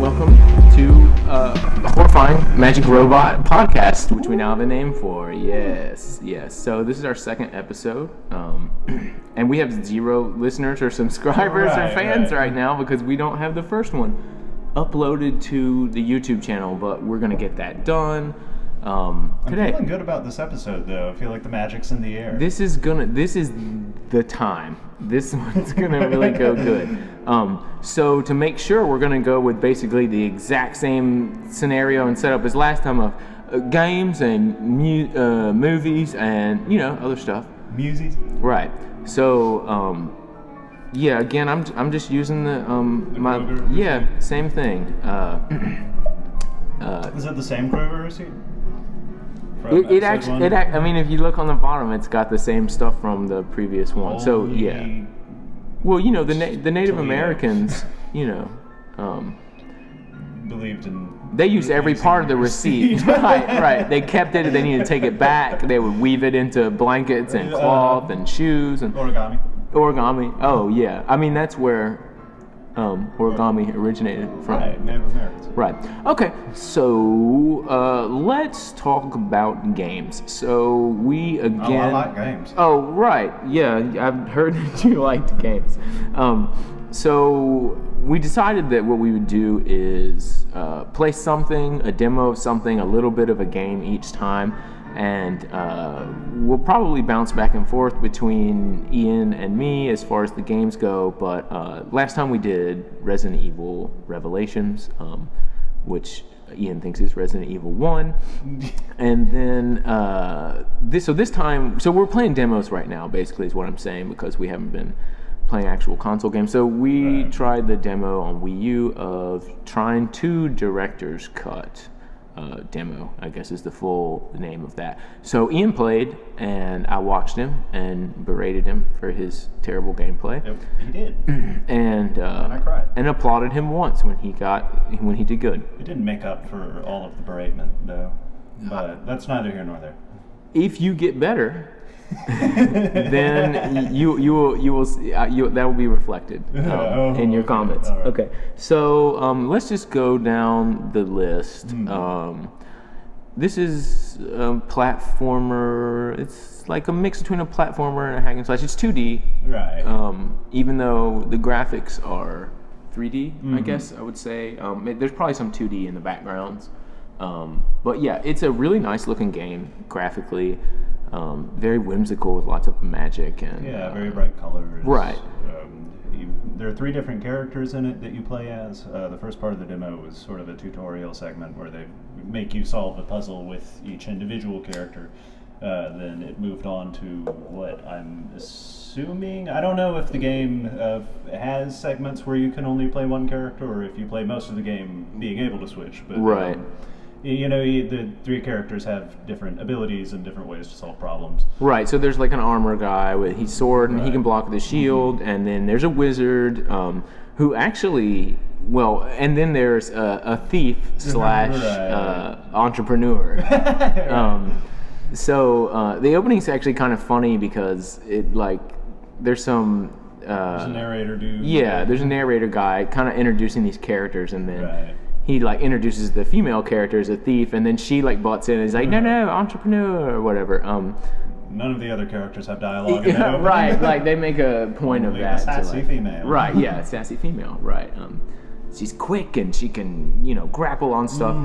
welcome to the Horrifying Magic Robot podcast, which we now have a name for. Yes. So this is our second episode, and we have 0 listeners or subscribers or fans right now because we don't have the first one uploaded to the YouTube channel, but we're going to get that done today. I'm feeling good about this episode, though. I feel like the magic's in the air. This is the time. This one's gonna really go good. So to make sure, we're gonna go with basically the exact same scenario and setup as last time of games and movies and other stuff. Music. Right. So yeah. Again, I'm just using the same thing. Is it the same Kroger receipt? I mean, if you look on the bottom, it's got the same stuff from the previous one. Holy so yeah. Well, the Native Americans, believed in. They used every part of the receipt. right. They kept it. They needed to take it back. They would weave it into blankets and cloth and shoes and origami. Oh yeah. I mean, that's where origami originated from. Right, Native Americans. Right. Okay, so let's talk about games. So we again. Oh, I like games. Oh, right. Yeah, I've heard that you liked games. So we decided that what we would do is play something, a demo of something, a little bit of a game each time. And we'll probably bounce back and forth between Ian and me as far as the games go. But last time we did Resident Evil Revelations, which Ian thinks is Resident Evil 1. And then this time, so we're playing demos right now, basically is what I'm saying, because we haven't been playing actual console games. So we tried the demo on Wii U of trying to Director's Cut. Demo, I guess, is the full name of that. So Ian played, and I watched him and berated him for his terrible gameplay. Yep, he did. And I cried. And applauded him once when he did good. It didn't make up for all of the beratement, though. But that's neither here nor there. If you get better, then you will that will be reflected in your comments. Right. Okay, so let's just go down the list. This is a platformer. It's like a mix between a platformer and a hack and slash. It's 2D, right? Even though the graphics are 3D, I guess I would say. There's probably some 2D in the backgrounds, but yeah, it's a really nice looking game graphically. Very whimsical with lots of magic and very bright colors. Right. There are 3 different characters in it that you play as. The first part of the demo was sort of a tutorial segment where they make you solve a puzzle with each individual character. Then it moved on to what I'm assuming. I don't know if the game has segments where you can only play one character, or if you play most of the game being able to switch. But, right. The 3 characters have different abilities and different ways to solve problems. Right, so there's like an armor guy with his sword and he can block with his shield, and then there's a wizard who actually, and then there's a thief slash entrepreneur. So the opening's actually kind of funny because there's some... there's a narrator dude. Yeah, there's a narrator guy kind of introducing these characters, and then... He introduces the female character as a thief, and then she butts in and is like, no, entrepreneur or whatever. None of the other characters have dialogue. Right, they make a point of that. A sassy female. Right, yeah, sassy female. Right. She's quick and she can grapple on stuff.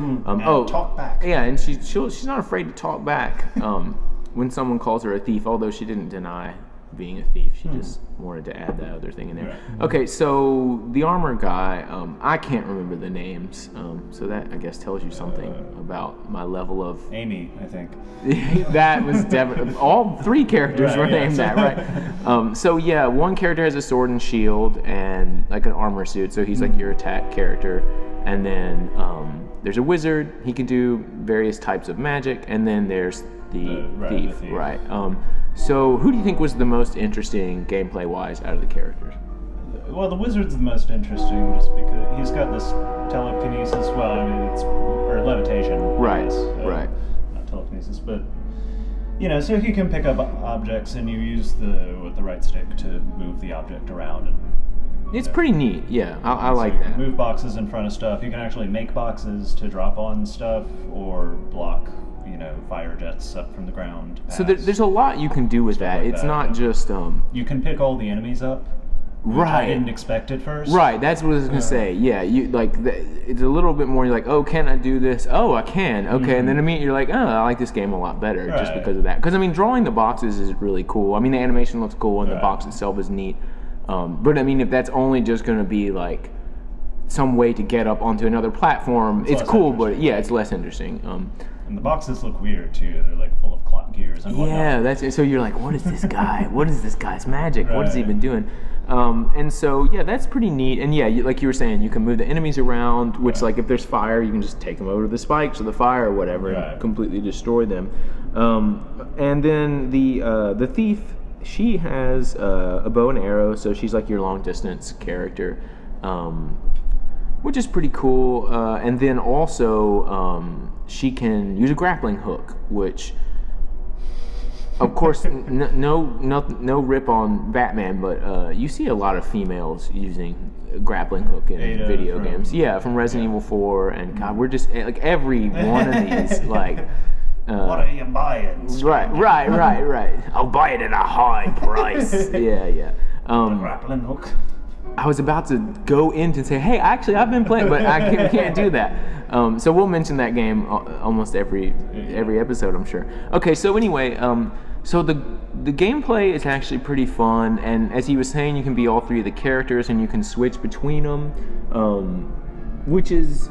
Talk back. Yeah, and she's not afraid to talk back when someone calls her a thief. Although she didn't deny being a thief, she just wanted to add that other thing in there. Right. Okay, so the armor guy, I can't remember the names, so that I guess tells you something about my level of... Amy, I think. That was definitely... All 3 characters were named that, right? So yeah, one character has a sword and shield and like an armor suit, so he's like your attack character. And then there's a wizard, he can do various types of magic, and then there's the thief, right? So who do you think was the most interesting gameplay-wise out of the characters? Well, the wizard's the most interesting just because he's got this telekinesis, or levitation. Right, right. Not telekinesis, but, so he can pick up objects and you use the right stick to move the object around and It's pretty neat. Yeah, I So like you that. can move boxes in front of stuff. You can actually make boxes to drop on stuff or block, fire jets up from the ground. So there's a lot you can do with that. like It's that, not yeah. just You can pick all the enemies up. Which right. I didn't expect at first. Right, that's what I was gonna say. Yeah, you it's a little bit more. You're like, oh, can I do this? Oh, I can. Okay, and then immediately you're like, oh, I like this game a lot better just Right. because of that. Because I mean, drawing the boxes is really cool. I mean, the animation looks cool and the Right. box itself is neat. But I mean, if that's only just gonna be like some way to get up onto another platform, it's less cool. But interesting. yeah, it's less interesting. And the boxes look weird too. They're like full of clock gears and whatnot. Yeah, that's it. So you're like, what is this guy? What is this guy's magic? What has he Right. been doing? And so yeah, that's pretty neat. And yeah, like you were saying, you can move the enemies around. Which like if there's fire, you can just take them over to the spikes or the fire or whatever Right. and completely destroy them. And then the thief, she has a bow and arrow, so she's like your long distance character. Which is pretty cool. And then also, she can use a grappling hook, which, of course, no rip on Batman, but you see a lot of females using a grappling hook in Ada video from- games. Yeah, from Resident Evil 4, and God, we're just like every one of these, like. What are you buying? Right. I'll buy it at a high price. Yeah. Grappling hook. I was about to go in to say, hey, actually, I've been playing, but I can't do that. So we'll mention that game almost every episode, I'm sure. Okay, so anyway, so the gameplay is actually pretty fun, and as he was saying, you can be all three of the characters, and you can switch between them, which is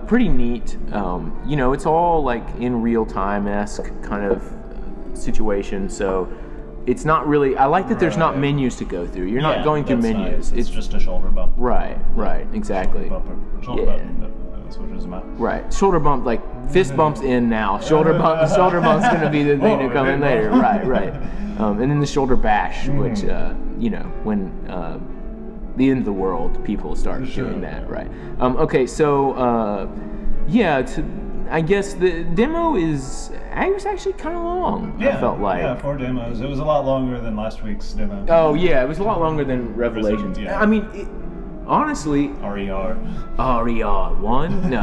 pretty neat. It's all like in real time-esque kind of situation, so it's not really. I like that there's not Right. menus to go through. You're not going through that's menus. Nice. It's just a shoulder bump. Right, exactly. Shoulder Yeah. bump. That's what it's about. Right, shoulder bump, like fist bumps in now. Shoulder bump's gonna be the thing to come in later. Right. And then the shoulder bash, which when the end of the world, people start doing that. Right. Okay, so I guess the demo is. It was actually kind of long. Yeah, I felt like. Yeah, 4 demos. It was a lot longer than last week's demo. Oh yeah, it was a lot longer than Revelations. Yeah. I mean, honestly, RER. RER1? No.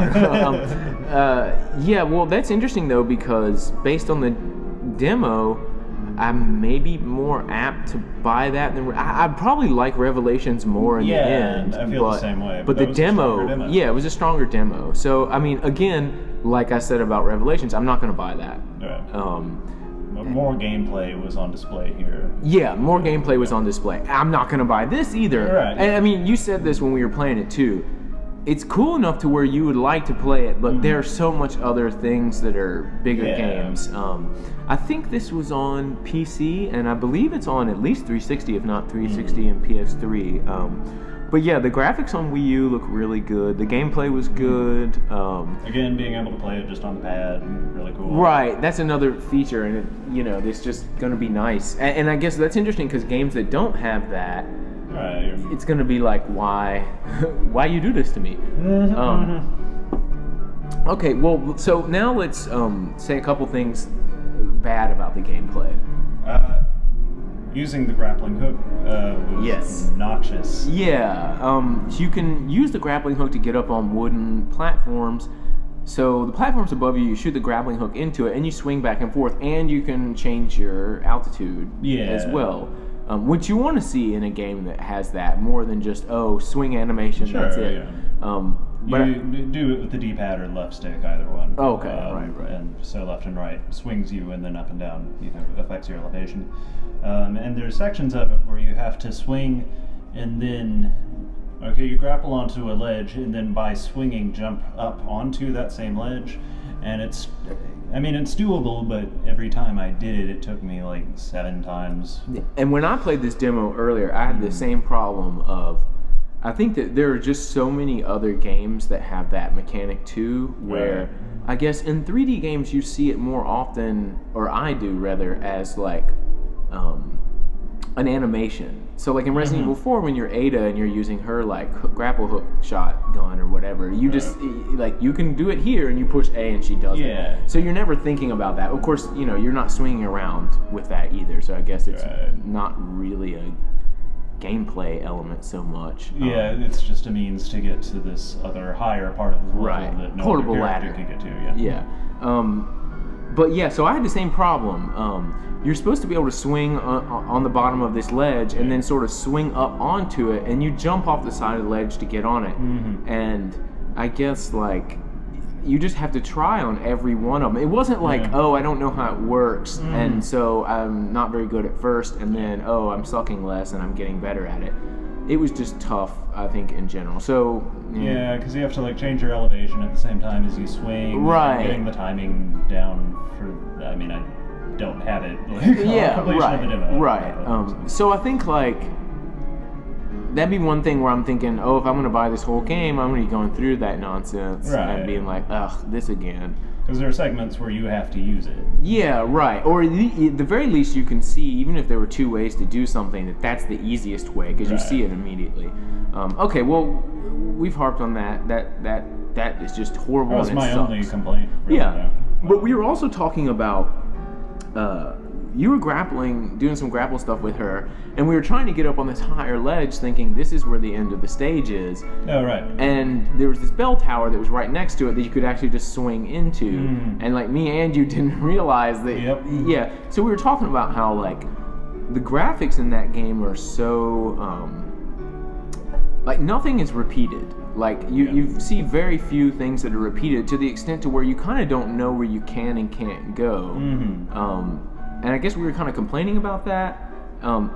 Yeah, well, that's interesting, though, because based on the demo, I'm maybe more apt to buy that than... I'd probably like Revelations more in the end. I feel the same way. But that the was a stronger demo, yeah, it was a stronger demo. So, I mean, again, like I said about Revelations, I'm not going to buy that. Right. But more gameplay was on display here. Yeah, more gameplay was on display. I'm not going to buy this either. Right. And I mean, you said this when we were playing it too. It's cool enough to where you would like to play it, but there are so much other things that are bigger games. I think this was on PC, and I believe it's on at least 360, if not 360 and PS3. But yeah, the graphics on Wii U look really good. The gameplay was good. Again, being able to play it just on the pad, really cool. Right, that's another feature, and it's just going to be nice. And I guess that's interesting because games that don't have that, Right. it's going to be like, why you do this to me? Okay, well, so now let's say a couple things bad about the gameplay. Using the grappling hook was obnoxious. Yeah, you can use the grappling hook to get up on wooden platforms. So the platform's above you, you shoot the grappling hook into it, and you swing back and forth, and you can change your altitude as well. Which you want to see in a game that has that more than just, swing animation, that's it. Yeah. But you do it with the D-pad or left stick, either one. Okay, right. And so left and right swings you, and then up and down, affects your elevation. And there's sections of it where you have to swing, and then, you grapple onto a ledge, and then by swinging, jump up onto that same ledge. And it's doable, but every time I did it, it took me like 7 times. And when I played this demo earlier, I had the same problem of, I think that there are just so many other games that have that mechanic too, where I guess in 3D games you see it more often, or I do rather, as like an animation. So like in Resident Evil 4, when you're Ada and you're using her like grapple hook shotgun or whatever, you just like, you can do it here and you push A and she does it. So you're never thinking about that. Of course, you're not swinging around with that either. So I guess it's not really a gameplay element so much. Yeah, it's just a means to get to this other higher part of the level Right. that no Portable other character ladder. can get to. Yeah. But yeah, so I had the same problem. You're supposed to be able to swing on the bottom of this ledge and then sort of swing up onto it, and you jump off the side of the ledge to get on it. And I guess like you just have to try on every one of them. It wasn't like, oh, I don't know how it works, and so I'm not very good at first, and then, oh, I'm sucking less and I'm getting better at it. It was just tough, I think, in general. So yeah, because you have to like change your elevation at the same time as you swing. Right. Getting the timing down for. I mean, I don't have it. Like, yeah, completion of the demo. right. So I think like that'd be one thing where I'm thinking, oh, if I'm going to buy this whole game, I'm going to be going through that nonsense and being like, ugh, this again. Because there are segments where you have to use it. Yeah, right. Or at the very least, you can see, even if there were 2 ways to do something, that's the easiest way because you see it immediately. Okay, well, we've harped on that. That is just horrible. That was and my it only sucks. complaint. Really, Yeah, though. but we were also talking about you were doing some grapple stuff with her, and we were trying to get up on this higher ledge, thinking this is where the end of the stage is. Oh, right. And there was this bell tower that was right next to it that you could actually just swing into, and like me and you didn't realize that. Yep. Yeah. So we were talking about how like the graphics in that game are so like nothing is repeated. Like you see very few things that are repeated to the extent to where you kind of don't know where you can and can't go. And I guess we were kind of complaining about that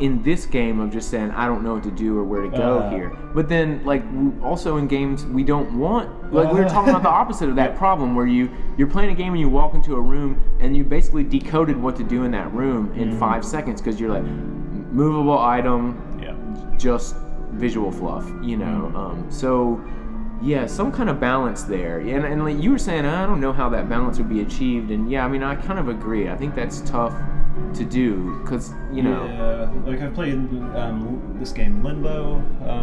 in this game of just saying I don't know what to do or where to go here. But then like also in games we don't want, like we were talking about the opposite of that problem where you're playing a game and you walk into a room and you basically decoded what to do in that room in 5 seconds because you're like movable item, just visual fluff, you know. So yeah, some kind of balance there. And like you were saying, I don't know how that balance would be achieved. And yeah, I mean, I kind of agree. I think that's tough to do because, you know. Yeah, like I've played this game Limbo,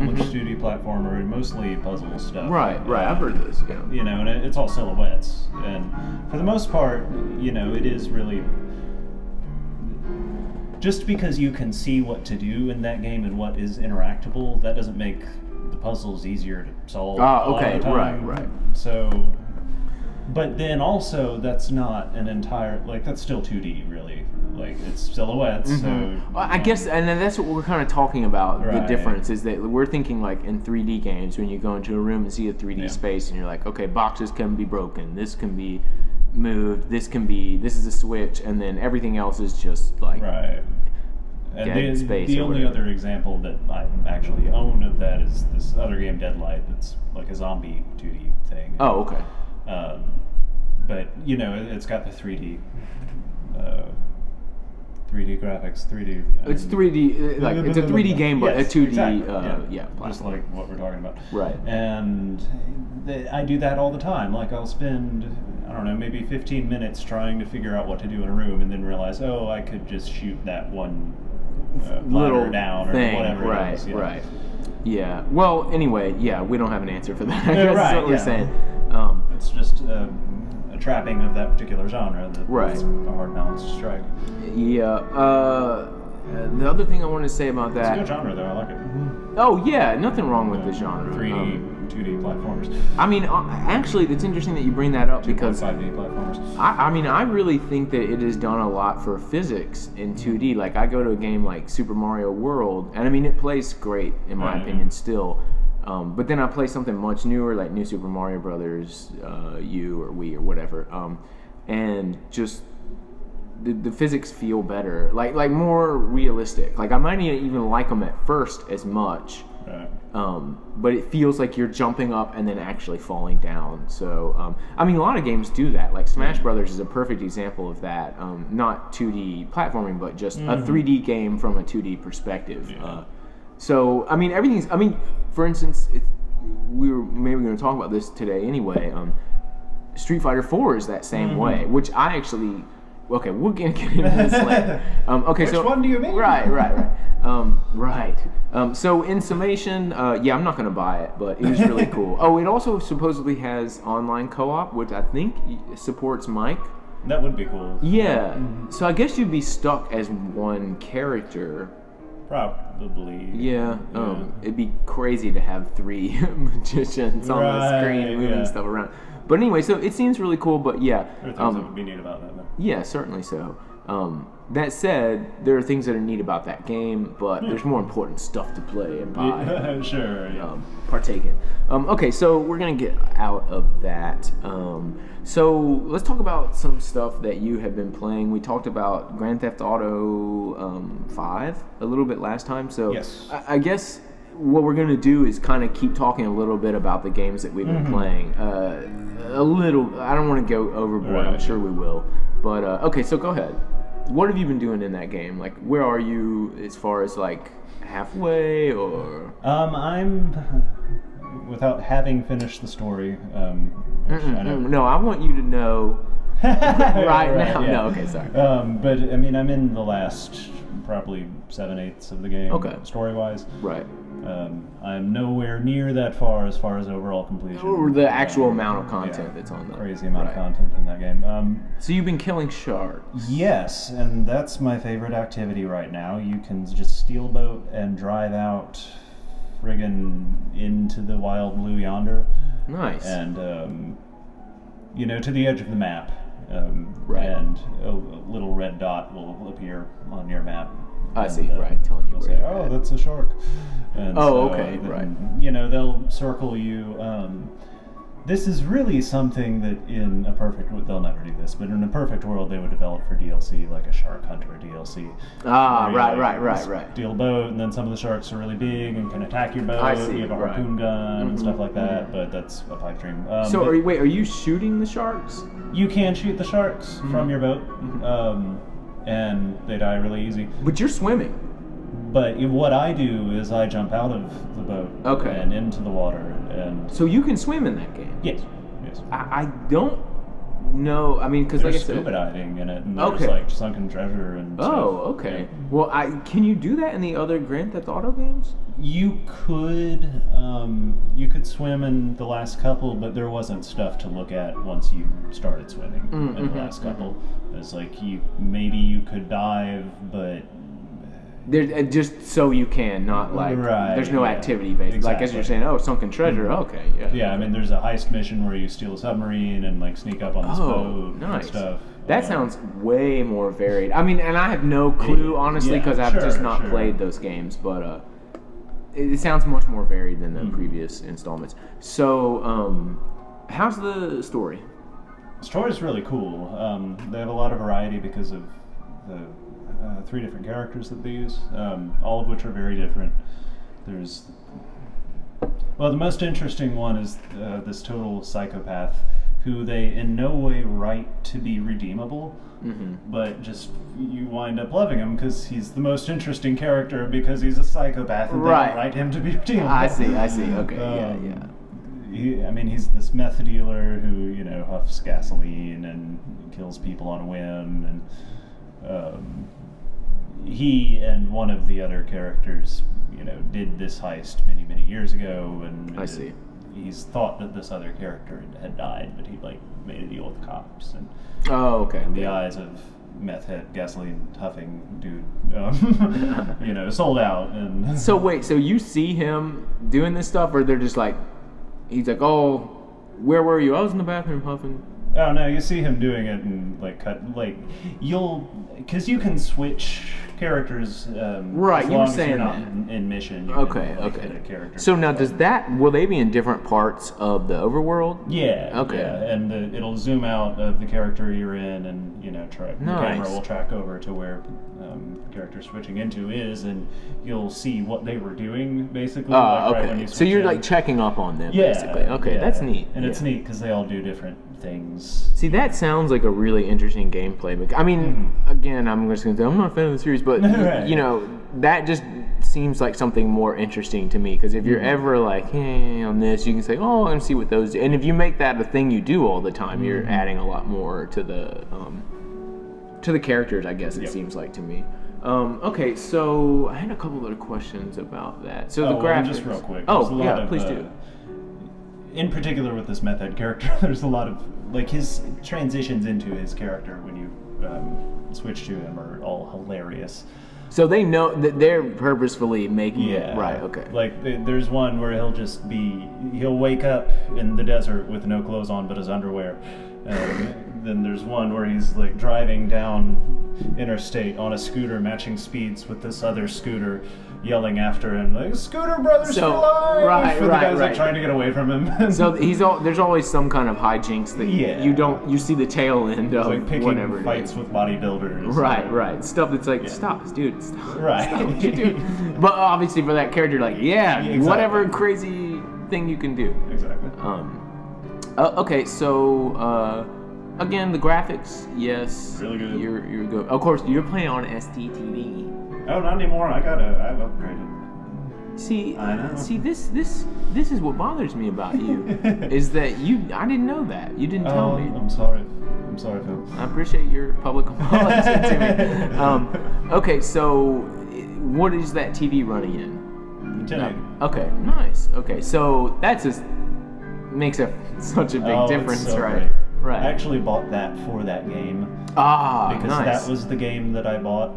which is a 2D platformer and mostly puzzle stuff. Right. I've heard of this. Yeah. You know, and it's all silhouettes. And for the most part, you know, it is really. Just because you can see what to do in that game and what is interactable, that doesn't make the puzzles easier to solve. Okay, right. So, but then also that's not an entire, like that's still 2D really. Like it's silhouettes. So I guess, and then that's what we're kind of talking about. The Right. difference is that we're thinking like in 3D games when you go into a room and see a 3D space and you're like, okay, boxes can be broken. This can be moved. This is a switch, and then everything else is just like And dead space. the or only whatever. other example that I actually own of that is this other game, Deadlight, that's like a zombie 2D thing. Oh, okay. But you know, it's got the 3D. 3D graphics, 3D. It's 3D, like it's a 3D game, but Yes, a 2D, exactly, yeah, just platform. like what we're talking about. Right. And I do that all the time. Like I'll spend, I don't know, maybe 15 minutes trying to figure out what to do in a room, and then realize, oh, I could just shoot that one little ladder down thing, or whatever. right, it is. Yeah. right. Yeah. Well, anyway, yeah, we don't have an answer for that. I Yeah, guess right, that's what we're yeah. saying. It's just a trapping of that particular genre that Right. is a hard balance to strike. Yeah. The other thing I wanted to say about It's a that. good genre, though. I like it. Oh yeah, nothing wrong with the genre. 3D, 2D platformers. I mean, actually, it's interesting that you bring that up because 5D platformers. I mean, I really think that it has done a lot for physics in 2D. Like, I go to a game like Super Mario World, and I mean, it plays great in my opinion still. But then I play something much newer, like New Super Mario Brothers, U or Wii or whatever, and just the physics feel better, like more realistic. Like I might not even like them at first as much. Right. But it feels like you're jumping up and then actually falling down. So, I mean, a lot of games do that. Like Smash Brothers is a perfect example of that. Not 2D platforming, but just a 3D game from a 2D perspective. Yeah. So, I mean, everything's. I mean, for instance, we were maybe going to talk about this today anyway. Street Fighter 4 is that same way, which I actually. Okay, we're gonna get into this later. Okay, Which one do you mean? Right. So in summation, yeah, I'm not gonna buy it, but it was really cool. Oh, it also supposedly has online co-op, which I think supports Mike. That would be cool. Yeah. So I guess you'd be stuck as one character. Probably. Yeah. It'd be crazy to have 3 magicians on the screen moving stuff around. But anyway, so it seems really cool. But yeah, There are things that would be neat about that. yeah, certainly so. That said, there are things that are neat about that game, but there's more important stuff to play and buy. Sure. Partake in. Okay, so we're gonna get out of that. So let's talk about some stuff that you have been playing. We talked about Grand Theft Auto 5 a little bit last time. So yes. I guess what we're gonna do is kind of keep talking a little bit about the games that we've been playing. A little. I don't want to go overboard. I'm sure we will. But okay, so go ahead. What have you been doing in that game? Like, where are you as far as like halfway or? I'm without having finished the story. No, I want you to know right now. Yeah. No, okay, sorry. But I mean, I'm in the last probably 7/8 of the game. Okay. Story-wise. Right. I'm nowhere near that far as overall completion. Or the actual amount of content that's on there. Crazy amount of content in that game. So you've been killing sharks. Yes, and that's my favorite activity right now. You can just steal a boat and drive out friggin' into the wild blue yonder. Nice. And, to the edge of the map. Right. And a little red dot will appear on your map. I see, right, telling you where say, you're oh, at. that's a shark. And okay, then, right. They'll circle you. This is really something that in a perfect world, they'll never do this, but in a perfect world, they would develop for DLC, like a Shark Hunter DLC. Right. Steal a boat, and then some of the sharks are really big and can attack your boat. I see, You have a harpoon gun and stuff like that, but that's a pipe dream. So are you shooting the sharks? You can shoot the sharks from your boat, and they die really easy. But you're swimming. But what I do is I jump out of the boat and into the water. And so you can swim in that game? Yes. I don't know. I mean, because like I said, scuba diving in it, and there's like sunken treasure and stuff. Okay. Yeah. Well, can you do that in the other Grand Theft Auto games? You could swim in the last couple, but there wasn't stuff to look at once you started swimming in the last couple. It's like maybe you could dive, but there just so you can, not like there's no activity based. Exactly. Like as you're saying, sunken treasure. Okay, yeah. Yeah, I mean, there's a heist mission where you steal a submarine and like sneak up on this boat and stuff. That sounds way more varied. I mean, and I have no clue honestly because I've just not played those games, but it sounds much more varied than the previous installments. So, how's the story? The story's really cool. They have a lot of variety because of the 3 different characters that they use, all of which are very different. The most interesting one is this total psychopath who they in no way write to be redeemable, but just you wind up loving him because he's the most interesting character because he's a psychopath and they don't write him to be redeemable. I see, okay, He's this meth dealer who, huffs gasoline and kills people on a whim, and he and one of the other characters, did this heist many, many years ago, and he's thought that this other character had died, but he made a deal with the cops, and in the eyes of meth head gasoline huffing dude, sold out. And so wait, so you see him doing this stuff, or they're just like, he's like, oh, where were you? I was in the bathroom huffing. Oh no, you see him doing it and because you can switch characters. Right, as you long were as saying you're not that. in mission. You Okay. Hit a character. So now, will they be in different parts of the overworld? Yeah. Okay. Yeah, and it'll zoom out of the character you're in, and the camera will track over to where the character switching into is, and you'll see what they were doing basically. Right when you so you're in. checking up on them, basically. Okay, that's neat. And it's neat because they all do different things. See, that sounds like a really interesting gameplay. I mean, again, I'm just going to say I'm not a fan of the series, but that just seems like something more interesting to me. Because if you're ever like, hey, on this, you can say, oh, I'm going to see what those do. And if you make that a thing you do all the time, you're adding a lot more to the characters, I guess it seems like to me. Okay, so I had a couple other questions about that. So the graphics. Just real quick. Please do. In particular with this meth head character, there's a lot of his transitions into his character when you switch to him are all hilarious. So they know that they're purposefully making Yeah. it right. Okay. Like there's one where he'll wake up in the desert with no clothes on but his underwear. Then there's one where he's like driving down interstate on a scooter, matching speeds with this other scooter, yelling after him like "Scooter brothers for life!" Right, and the guy's right. like trying to get away from him. So there's always some kind of hijinks that you see the tail end of, like picking whatever it fights is. with bodybuilders. Right. Stuff that's like, stop, dude, stop. Right. Stop what you're doing. But obviously for that character, like, Exactly. whatever crazy thing you can do. Exactly. Okay, so again, the graphics, yes, Really good. You're good. Of course, you're playing on STTV. Oh, not anymore. I've upgraded. See, I know. See, this is what bothers me about you, is that I didn't know that. You didn't tell me. I'm sorry. I'm sorry, Phil. I appreciate your public apology to me. Okay, so what is that TV running in? 1080. Okay, nice. Okay, so that's just makes such a big difference, it's so right? great. Right. I actually bought that for that game. Because Nice. that was the game that I bought,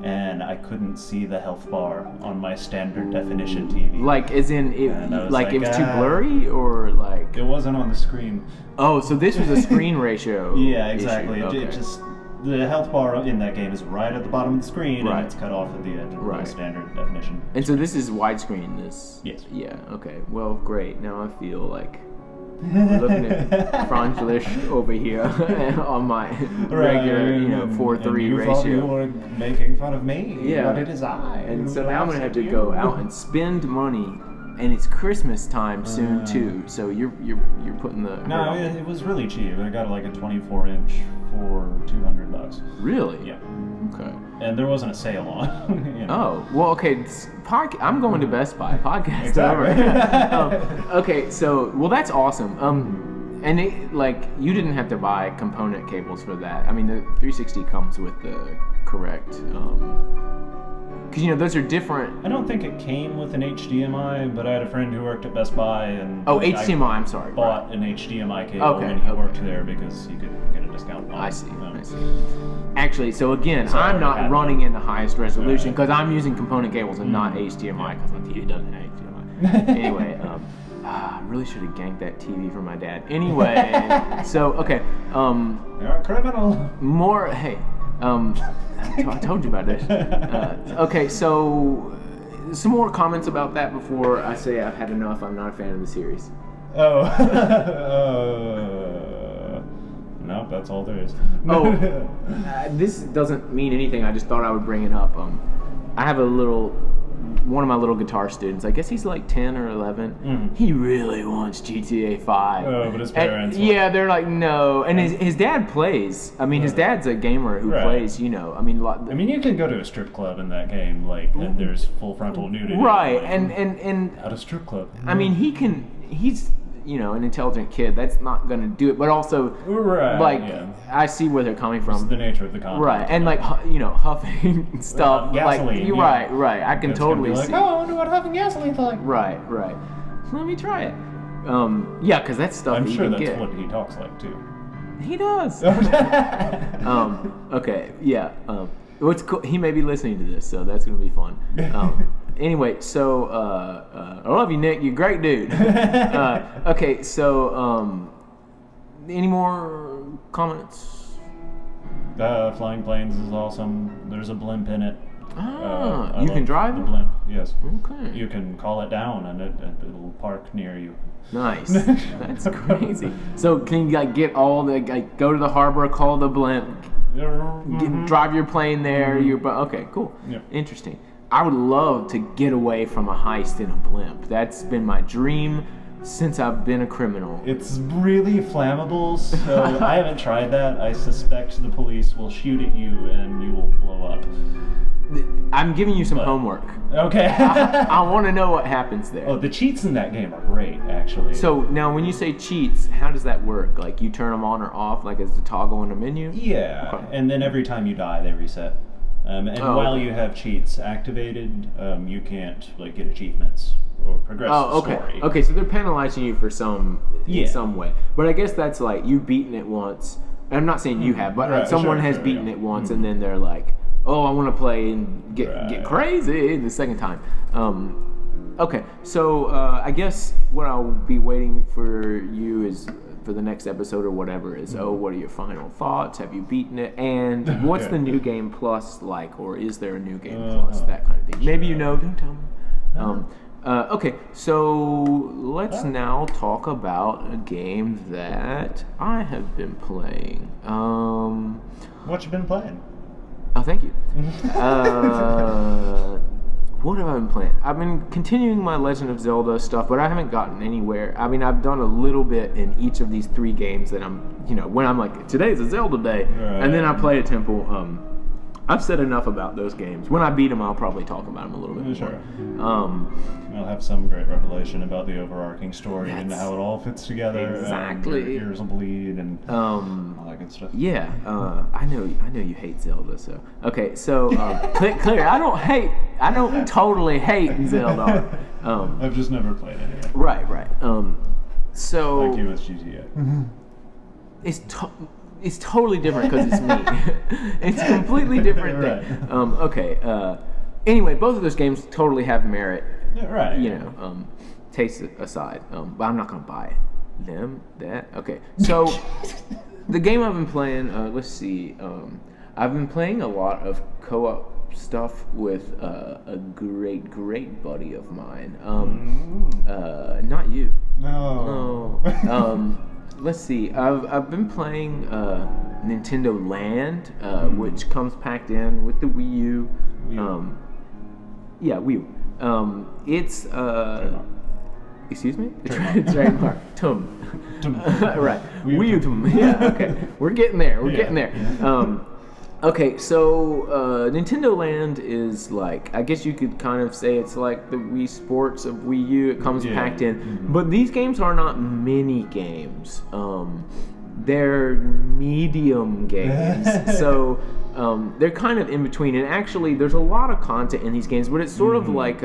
and I couldn't see the health bar on my standard definition TV. Like, as in, And I was like it was too "Ah." blurry, or like? It wasn't on the screen. Oh, so this was a screen ratio. Yeah, exactly. issue. It just the health bar in that game is right at the bottom of the screen, Right. and it's cut off at the edge of Right. the standard definition. And so this is widescreen. This. Yes. Yeah. Okay. Well, great. Now I feel like we're looking at Franglish over here on my regular, 4:3 you ratio. thought you were making fun of me, Yeah. but it is I. And who so now I'm gonna have to laughs at go you. out and spend money, and it's Christmas time soon too. So you're putting the No, it was really cheap. I got like a 24-inch for $200. Really? Yeah, Okay. and there wasn't a sale on. Oh well, okay. I'm going to Best Buy. Podcast Exactly. over. Okay, so that's awesome. And you didn't have to buy component cables for that. I mean, the 360 comes with the correct. Because those are different. I don't think it came with an HDMI, but I had a friend who worked at Best Buy and Oh, HDMI. I'm sorry. bought an HDMI cable Okay, when he okay. worked there because he could get a discount. On I it. see. I see. Actually, so again, So I'm I not had running in the highest resolution Right. because I'm using component cables and not HDMI because my TV doesn't have HDMI. Anyway, I really should have ganked that TV for my dad. Anyway, so okay, You're a criminal. more. Hey, I told you about this. Okay, so some more comments about that before I say I've had enough. I'm not a fan of the series. Oh. Nope, that's all there is. Oh, this doesn't mean anything. I just thought I would bring it up. I have one of my little guitar students. I guess he's like 10 or 11. He really wants GTA 5. Oh, but his And- parents. yeah, they're like, no. And his dad plays. I mean, his dad's a gamer who Right. plays. I mean, you can go to a strip club in that game, and there's full frontal nudity. right. Like, And at a strip club. I mean, he's an intelligent kid. That's not gonna do it. But also, Right, yeah. I see where they're coming from. It's the nature of the content. Right, and huffing stuff. gasoline, You're yeah. right. I can It's gonna totally be like, see. oh, I wonder what huffing gasoline's like. Right. Let me try it. Yeah, because that's stuff I'm you sure can that's get. what he talks like too. He does. Okay. Yeah. What's cool? He may be listening to this, so that's gonna be fun. Anyway, so I love you, Nick. You're a great dude. Okay, so any more comments? Flying planes is awesome. There's a blimp in it. I You can love drive the it? blimp. Yes. Okay. You can call it down, and it'll park near you. Nice. That's crazy. So can you get go to the harbor, call the blimp, drive your plane there? Okay, cool. Yeah. Interesting. I would love to get away from a heist in a blimp. That's been my dream since I've been a criminal. It's really flammable, so I haven't tried that. I suspect the police will shoot at you and you will blow up. I'm giving you some homework. Okay. I want to know what happens there. Oh, the cheats in that game are great, actually. So now when you say cheats, how does that work? Like you turn them on or off, like as a toggle in a menu? Yeah, Okay. and then every time you die, they reset. While okay. you have cheats activated, you can't get achievements or progress Oh, the okay. story. Okay, so they're penalizing you for in Yeah. some way. But I guess that's like you've beaten it once. And I'm not saying you have, but Right, someone sure, has sure, beaten yeah. it once, and then they're like, oh, I want to play and get crazy the second time. Okay, so I guess what I'll be waiting for you is for the next episode or whatever is, what are your final thoughts? Have you beaten it? And what's the New Game Plus like? Or is there a New Game Plus? That kind of thing. Maybe you know, don't tell me. Okay, so let's now talk about a game that I have been playing. What you been playing? Oh, thank you. What have I been playing? I've been continuing my Legend of Zelda stuff, but I haven't gotten anywhere. I mean, I've done a little bit in each of these 3 games that I'm, when I'm like, today's a Zelda day, and then I play a Temple. I've said enough about those games. When I beat them, I'll probably talk about them a little bit more. I'll have some great revelation about the overarching story and how it all fits together. Exactly. Your ears will bleed and all that good stuff. Yeah, I know you hate Zelda. So okay, so clear. I don't totally hate Zelda. I've just never played it yet. Right. So like you with GTA. It's totally different because it's me. It's a completely different thing. Okay. Anyway, both of those games totally have merit. Yeah, right. Taste aside. But I'm not gonna buy it. Okay. So the game I've been playing. Let's see. I've been playing a lot of co-op stuff with a great buddy of mine. Not you. No. Let's see. I've been playing Nintendo Land, which comes packed in with the Wii U. Wii U. It's excuse me. It's trademark. Right. Wii U. Yeah. Okay. We're getting there. We're getting there. Yeah. Okay, so Nintendo Land is like, I guess you could kind of say it's like the Wii Sports of Wii U. It comes packed in. But these games are not mini games. They're medium games. So they're kind of in between. And actually, there's a lot of content in these games, but it's sort of like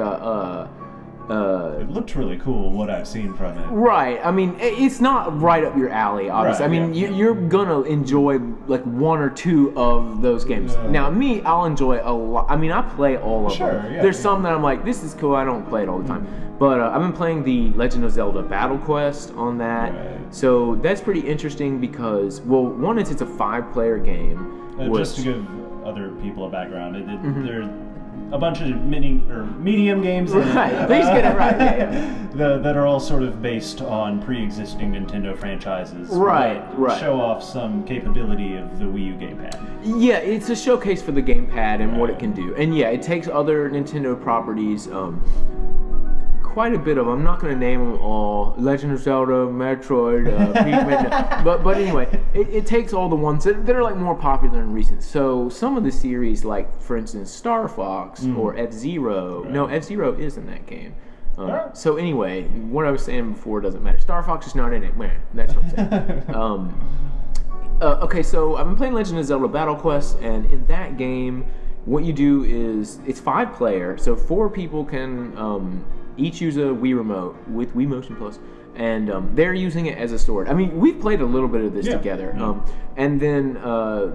it looked really cool, what I've seen from it. Right. I mean, it's not right up your alley, obviously. Right, I mean, you're gonna enjoy like 1 or 2 of those games. Now, me, I'll enjoy a lot. I mean, I play all of them. Yeah, There's some that I'm like, this is cool. I don't play it all the time. But I've been playing the Legend of Zelda Battle Quest on that. Right. So that's pretty interesting because, well, one is it's a 5-player game. Just to give other people a background, there's a bunch of medium games right. Please get it right. that are all sort of based on pre-existing Nintendo franchises. Right. Show off some capability of the Wii U gamepad. Yeah, it's a showcase for the gamepad and what it can do. And yeah, it takes other Nintendo properties, quite a bit of them. I'm not going to name them all. Legend of Zelda, Metroid, but anyway, it takes all the ones that are like more popular and recent. So some of the series, like for instance Star Fox or F-Zero. No, F-Zero is in that game. So anyway, what I was saying before doesn't matter. Star Fox is not in it. Man, that's what I'm saying. Okay, so I've been playing Legend of Zelda Battle Quest, and in that game, what you do is it's 5-player, so 4 people can each use a Wii remote with Wii Motion Plus, and they're using it as a sword. I mean, we've played a little bit of this together. And then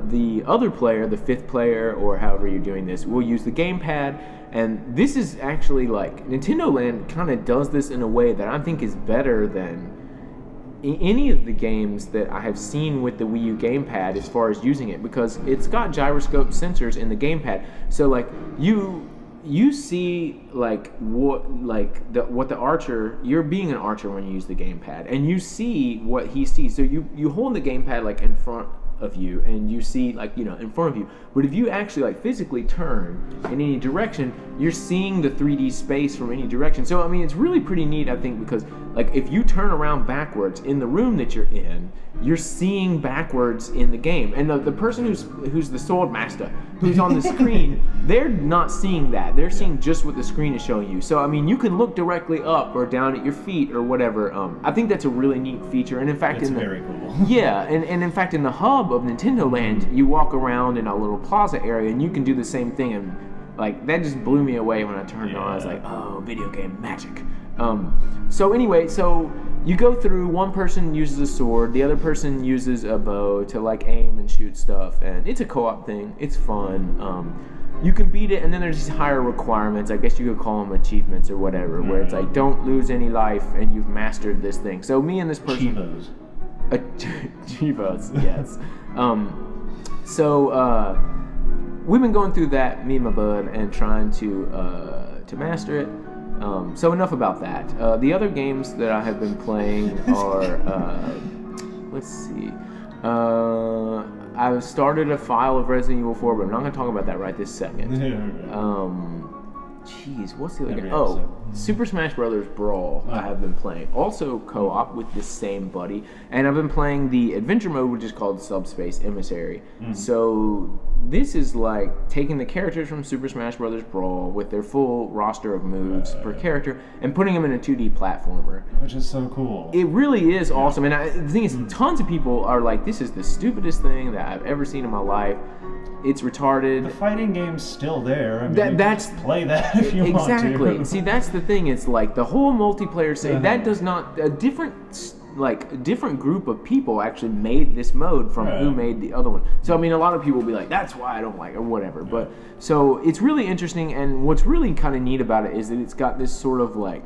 the other player, the 5th player, or however you're doing this, will use the gamepad. And this is actually like, Nintendo Land kind of does this in a way that I think is better than any of the games that I have seen with the Wii U gamepad as far as using it, because it's got gyroscope sensors in the gamepad. So like you see like what the archer, you're being an archer when you use the gamepad, and you see what he sees. So you hold the gamepad like in front of you, and you see like in front of you. But if you actually like physically turn in any direction, you're seeing the 3D space from any direction. So I mean, it's really pretty neat, I think, because like if you turn around backwards in the room that you're in, you're seeing backwards in the game. And the person who's the sword master, who's on the screen, they're not seeing that. They're seeing just what the screen is showing you. So I mean, you can look directly up or down at your feet or whatever. I think that's a really neat feature. And in fact, it's very cool. Yeah, and in fact, in the hub of Nintendo Land, you walk around in a little plaza area, and you can do the same thing. And like that just blew me away when I turned it on. I was like, oh, video game magic. So anyway, you go through, one person uses a sword, the other person uses a bow to like aim and shoot stuff, and it's a co-op thing. It's fun. You can beat it, and then there's these higher requirements. I guess you could call them achievements or whatever, where it's like, don't lose any life, and you've mastered this thing. So me and this person... Chivas, yes. So we've been going through that, me and my bud, and trying to master it. So enough about that. The other games that I have been playing are, let's see. I've started a file of Resident Evil 4, but I'm not going to talk about that right this second. Jeez, what's the other game? Oh, Super Smash Bros. Brawl I have been playing. Also co-op with this same buddy. And I've been playing the adventure mode, which is called Subspace Emissary. So this is like taking the characters from Super Smash Bros. Brawl with their full roster of moves per character and putting them in a 2D platformer. Which is so cool. It really is awesome. And the thing is, tons of people are like, this is the stupidest thing that I've ever seen in my life. It's retarded. The fighting game's still there. I mean, that's play that if you want to. Exactly. See, that's the thing. It's like the whole multiplayer say that does not a different group of people actually made this mode from who made the other one. So I mean, a lot of people will be like, that's why I don't like it or whatever. But so it's really interesting, and what's really kind of neat about it is that it's got this sort of like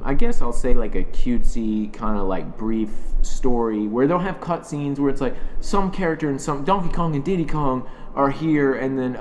I guess I'll say like a cutesy kind of like brief story where they'll have cutscenes where it's like some character and some Donkey Kong and Diddy Kong are here, and then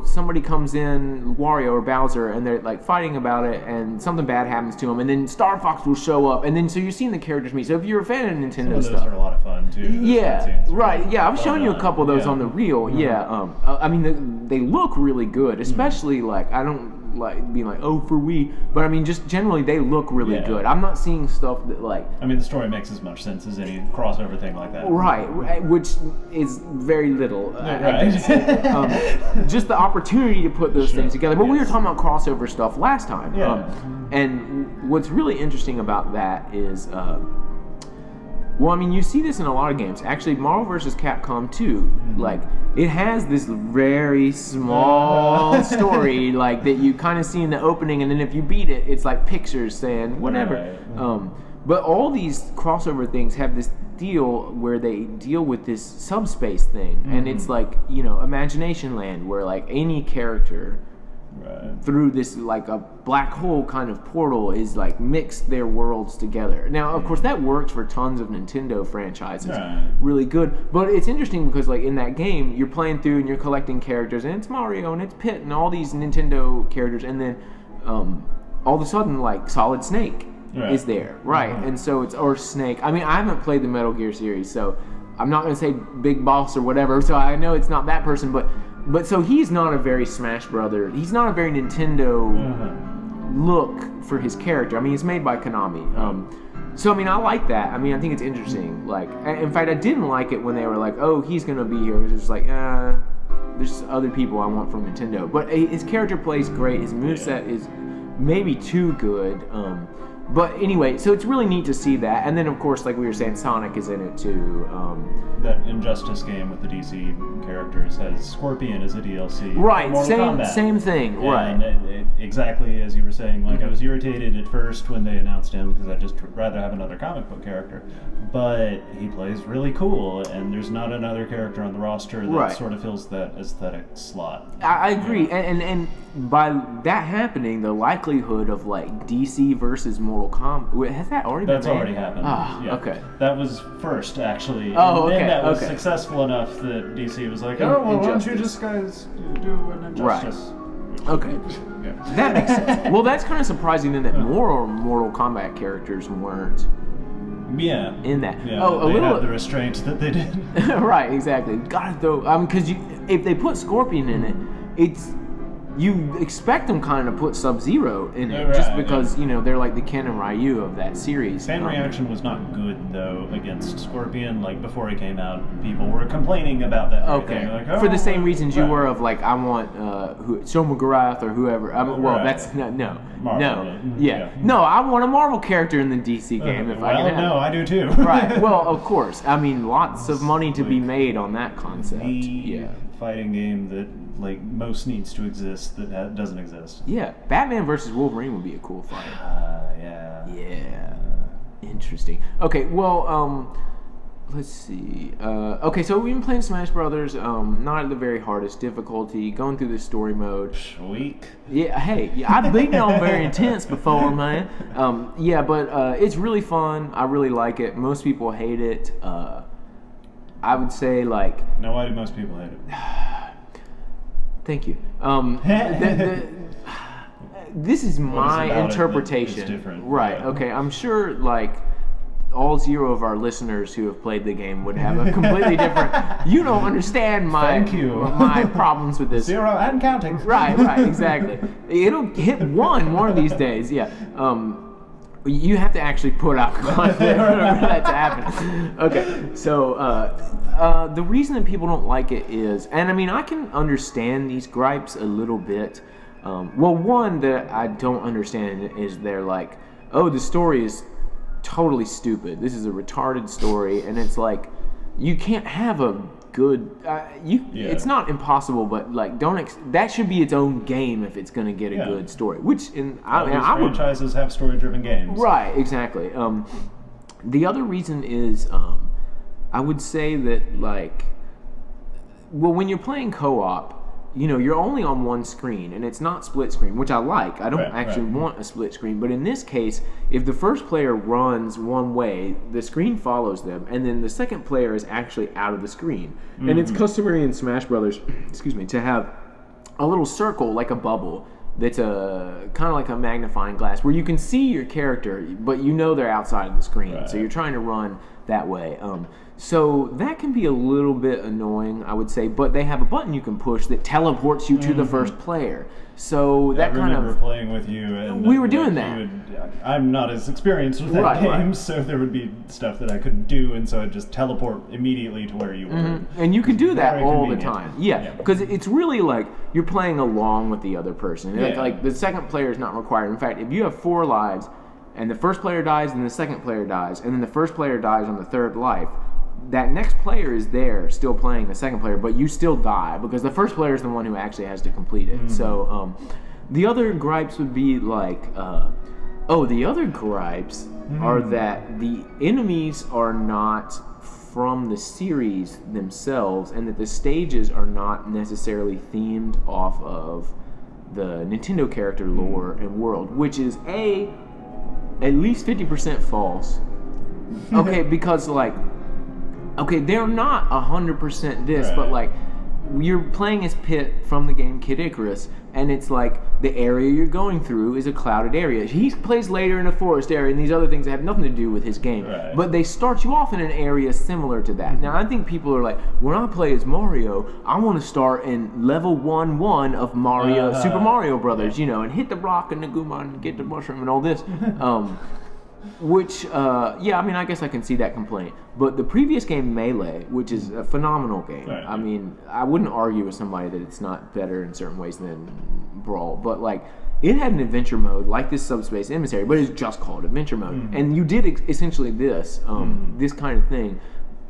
somebody comes in, Wario or Bowser, and they're like fighting about it, and something bad happens to them, and then Star Fox will show up, and then so you're seeing the characters meet. So if you're a fan of Nintendo some of those stuff, are a lot of fun too. Yeah, right. Yeah, I've shown you a couple of those on the reel. Yeah, I mean they look really good, especially like I don't like being like for Wii, but I mean just generally they look really good. I'm not seeing stuff that like I mean the story makes as much sense as any crossover thing like that. Right, which is very little. Just the opportunity to put those things together. But we were talking about crossover stuff last time. And what's really interesting about that is well, I mean, you see this in a lot of games. Actually, Marvel vs. Capcom 2, like, it has this very small story, like, that you kind of see in the opening, and then if you beat it, it's like pictures saying whatever. But all these crossover things have this deal where they deal with this subspace thing, and it's like, you know, Imagination Land, where, like, any character through this like a black hole kind of portal is like mixed their worlds together. Now of course that works for tons of Nintendo franchises, really good, but it's interesting because like in that game you're playing through and you're collecting characters, and it's Mario and it's Pit and all these Nintendo characters, and then all of a sudden like Solid Snake is there, and so it's, or Snake. I mean, I haven't played the Metal Gear series, so I'm not going to say Big Boss or whatever, so I know it's not that person, but so he's not a very Smash Brother. He's not a very Nintendo look for his character. I mean, he's made by Konami. So I mean, I like that. I mean, I think it's interesting. Like, in fact, I didn't like it when they were like, "Oh, he's gonna be here." It was just like, there's other people I want from Nintendo. But his character plays great. His moveset is maybe too good. But anyway, so it's really neat to see that. And then, of course, like we were saying, Sonic is in it too. That Injustice game with the DC characters has Scorpion as a DLC. Right, same thing. And right. Exactly as you were saying. Like I was irritated at first when they announced him because I'd just rather have another comic book character. But he plays really cool, and there's not another character on the roster that sort of fills that aesthetic slot. I agree, and by that happening, the likelihood of like DC versus Mortal Kombat, has that already been made? That's already happened. Okay. That was first, actually. And that was successful enough that DC was like, why don't you just guys do an Injustice? Okay. That makes sense. Well, that's kind of surprising then that more Mortal Kombat characters weren't in that. Yeah, a little have the restraint that they did. Right, exactly. Gotta throw, because if they put Scorpion in it, it's, you expect them kind of to put Sub-Zero in it, just because, you know, they're like the Ken and Ryu of that series. Fan reaction was not good, though, against Scorpion. Like, before he came out, people were complaining about that. Like, for the same reasons you were of, like, I want Show McGrath or whoever. That's, no. I want a Marvel character in the DC game if I can have. No, I do too. Right, well, of course. I mean, lots of money to be made on that concept. Fighting game that like most needs to exist that doesn't exist. Yeah, Batman versus Wolverine would be a cool fight. Yeah. Interesting. Interesting. Okay, well, let's see. Okay, so we've been playing Smash Brothers, not at the very hardest difficulty, going through the story mode. Weak. Yeah, hey, yeah, I've beaten it on very intense before, man. Yeah, but it's really fun. I really like it. Most people hate it. I would say, like... Now, why do most people hate it? Thank you. This is my interpretation. It's different. Right, Yeah. okay. I'm sure, like, all 0 of our listeners who have played the game would have a completely different... You don't understand my problems with this. 0 and counting. Right, exactly. It'll hit one of these days, yeah. You have to actually put out content for that to happen. Okay, so the reason that people don't like it is, and I mean, I can understand these gripes a little bit. Well, one that I don't understand is they're like, oh, the story is totally stupid. This is a retarded story, and it's like, you can't have a good it's not impossible, but like that should be its own game if it's going to get a good story, which franchises have story-driven games, right? Exactly. The other reason is I would say that, like, well, when you're playing co-op, you know, you're only on one screen, and it's not split screen, which I like. I don't actually want a split screen, but in this case, if the first player runs one way, the screen follows them, and then the second player is actually out of the screen. Mm-hmm. And it's customary in Smash Brothers, excuse me, to have a little circle, like a bubble, that's a kind of like a magnifying glass, where you can see your character, but you know they're outside of the screen. Right. So you're trying to run that way. So that can be a little bit annoying, I would say, but they have a button you can push that teleports you to the first player. So that kind of... I remember playing with you, and we were doing that. I'm not as experienced with that game, so there would be stuff that I couldn't do, and so I'd just teleport immediately to where you were. Mm-hmm. And you can do that all the time. Yeah, because it's really like you're playing along with the other person. Yeah. Like the second player is not required. In fact, if you have 4 lives, and the first player dies, and the second player dies, and then the first player dies on the 3rd life, that next player is there still playing the second player, but you still die because the first player is the one who actually has to complete it. Mm-hmm. So the other gripes would be like, the other gripes are that the enemies are not from the series themselves, and that the stages are not necessarily themed off of the Nintendo character lore and world, which is at least 50% false. Okay, because like, okay, they're not 100% this, but like, you're playing as Pit from the game Kid Icarus, and it's like the area you're going through is a clouded area. He plays later in a forest area and these other things that have nothing to do with his game. Right. But they start you off in an area similar to that. Now, I think people are like, when I play as Mario, I want to start in level 1-1 of Mario, Super Mario Brothers, you know, and hit the rock and the Goomba and get the mushroom and all this. Which, I mean, I guess I can see that complaint. But the previous game, Melee, which is a phenomenal game, right. I mean, I wouldn't argue with somebody that it's not better in certain ways than Brawl, but, like, it had an adventure mode like this Subspace Emissary, but it's just called adventure mode. Mm-hmm. And you did essentially this, this kind of thing,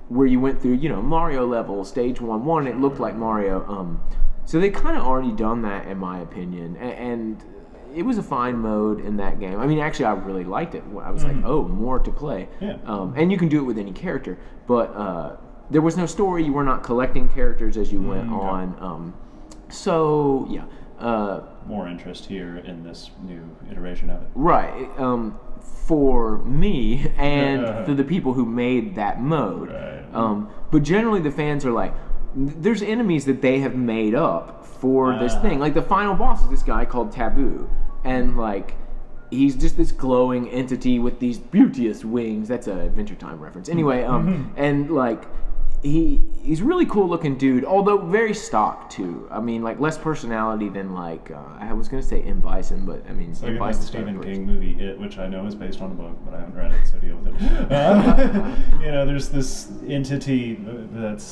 where you went through, you know, Mario level, stage 1-1, it looked like Mario. So they kind of already done that, in my opinion, and it was a fine mode in that game. I mean, actually, I really liked it. I was like, oh, more to play. Yeah. And you can do it with any character. But there was no story. You were not collecting characters as you went on. So, yeah. More interest here in this new iteration of it. Right. For me and for the people who made that mode. Right. But generally, the fans are like, there's enemies that they have made up for this thing. Like, the final boss is this guy called Taboo. And, like, he's just this glowing entity with these beauteous wings. That's a Adventure Time reference. Anyway, and, like, he's really cool looking dude, although very stock, too. I mean, like, less personality than, like, I was going to say M. Bison, but, I mean, M. Bison's the Stephen King movie, It, which I know is based on a book, but I haven't read it, so deal with it. You know, there's this entity that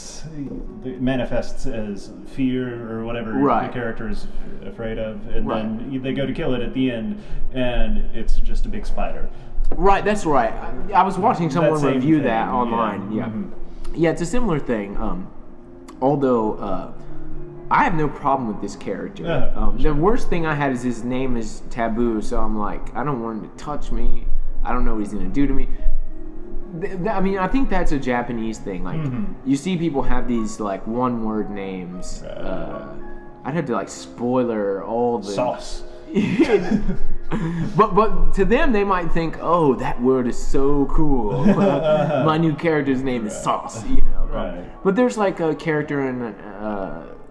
manifests as fear or whatever the character is afraid of, and then they go to kill it at the end, and it's just a big spider. Right, that's right. I was watching someone review that online. Yeah. Yeah, it's a similar thing. Although I have no problem with this character. The worst thing I had is his name is Taboo, so I'm like, I don't want him to touch me. I don't know what he's going to do to me. I mean, I think that's a Japanese thing. Like, you see people have these like one-word names. I'd have to like spoiler all the Sauce. but to them, they might think, "Oh, that word is so cool. My new character's name is Sauce." You know. Right. But there's like a character in the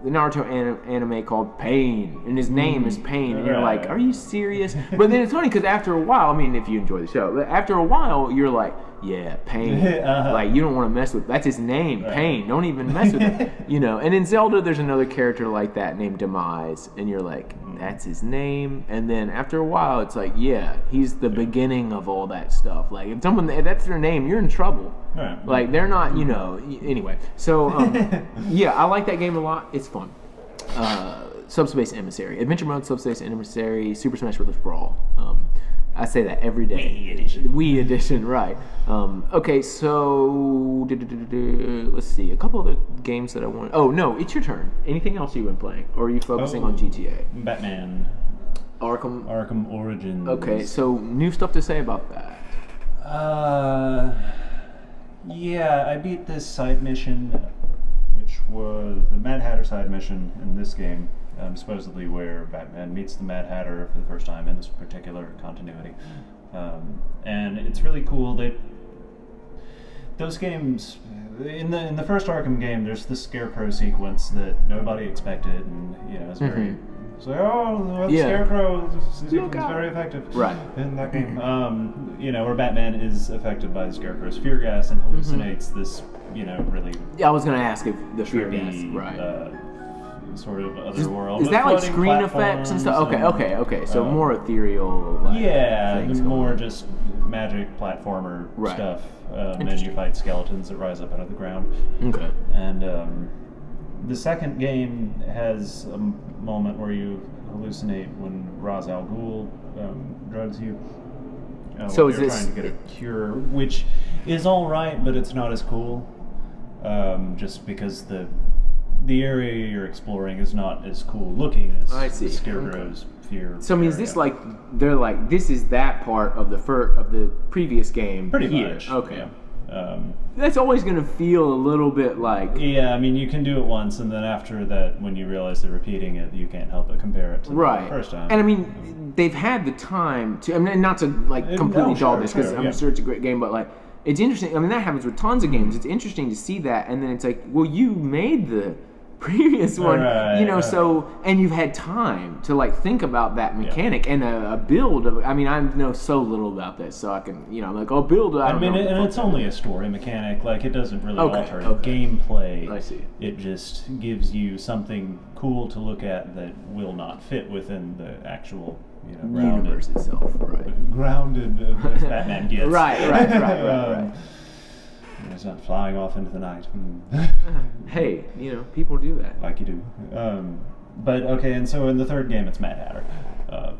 Naruto anime called Pain, and his name is Pain, and you're like, "Are you serious?" But then it's funny because after a while, I mean, if you enjoy the show, but after a while, you're like, "Yeah, Pain." Like you don't want to mess with. That's his name, Pain. Don't even mess with it. You know. And in Zelda, there's another character like that named Demise, and you're like, "That's his name." And then after a while, it's like, "Yeah, he's the beginning of all that stuff." Like if that's their name, you're in trouble. Right. Like they're not, you know. Anyway, so yeah, I like that game a lot. It's fun. Subspace Emissary, Adventure Mode, Subspace Emissary, Super Smash Bros. Brawl. I say that every day. Wii Edition, right. Okay, so let's see. A couple other games that I want. Oh, no, it's your turn. Anything else you've been playing? Or are you focusing on GTA? Batman. Arkham Origins. Okay, so new stuff to say about that. Yeah, I beat this side mission, which was the Mad Hatter side mission in this game. Supposedly where Batman meets the Mad Hatter for the first time in this particular continuity. And it's really cool. Those games, in the first Arkham game, there's this Scarecrow sequence that nobody expected, and you know, it's very, it's like, oh, the Scarecrow sequence is very effective in that game. You know, where Batman is affected by the Scarecrow's fear gas and hallucinates this, you know, really. Yeah, I was gonna ask if the fear gas, right. Sort of other world. Is that like screen effects and stuff? Okay. So more ethereal. Like, things more just magic platformer stuff. And you fight skeletons that rise up out of the ground. Okay. And the second game has a moment where you hallucinate when Ra's al Ghul drugs you. So is this trying to get a cure, which is all right, but it's not as cool. Just because the area you're exploring is not as cool looking as the Scarecrow's fear. So I mean, is this like they're like this is that part of the previous game? Pretty much. Okay. Yeah. That's always going to feel a little bit like. Yeah, I mean, you can do it once, and then after that, when you realize they're repeating it, you can't help but compare it to the first time. And I mean, they've had the time to. I mean, not to like completely dull this because I'm sure it's a great game, but like. It's interesting. I mean, that happens with tons of games. It's interesting to see that, and then it's like, well, you made the previous one, you know. So, and you've had time to like think about that mechanic and a build of. I mean, I know so little about this, so I can, you know, like, oh, build. I mean, and it's only a story mechanic. Like, it doesn't really alter gameplay. I see. It just gives you something cool to look at that will not fit within the actual. You know, universe itself, right? Grounded as Batman gets. Right. It's not flying off into the night. Hey, you know, people do that. Like you do. But okay, and so in the third game, it's Mad Hatter.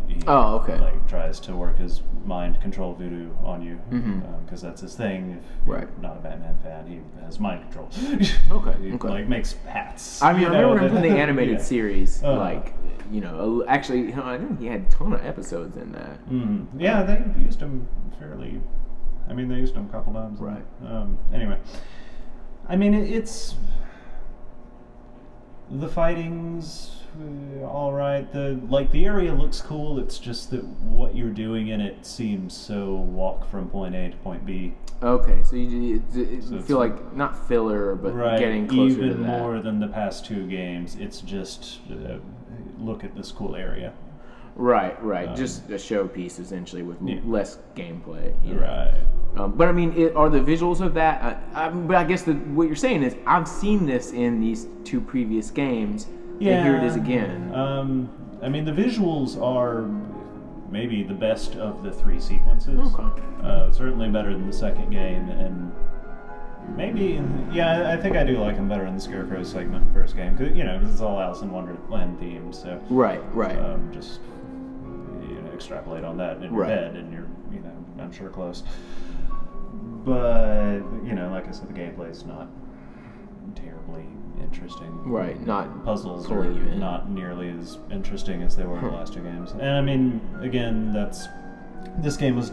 He, like tries to work his mind control voodoo on you because that's his thing. If you're not a Batman fan, he has mind control. He like makes hats. I mean, I remember him from the animated series, like. You know, actually, I know he had a ton of episodes in that. Yeah, they used him fairly. I mean, they used him a couple times. Right. Anyway, I mean, it's the fighting's all right. The area looks cool. It's just that what you're doing in it seems so walk from point A to point B. Okay, so you feel like not filler, but getting closer to that. Even more than the past two games. It's just. Look at this cool area. Right. Just a showpiece, essentially, with less gameplay. You know? Right. But I mean, are the visuals of that? But I guess what you're saying is, I've seen this in these two previous games, and here it is again. I mean, the visuals are maybe the best of the three sequences. Okay. Certainly better than the second game, and maybe, I think I do like them better in the Scarecrow segment first game, because it's all Alice in Wonderland themed, so right. Just extrapolate on that in your head, and you're I'm sure close. But like I said, the gameplay is not terribly interesting. Right, not puzzles are not nearly as interesting as they were in the last two games, and I mean, again, that's This game was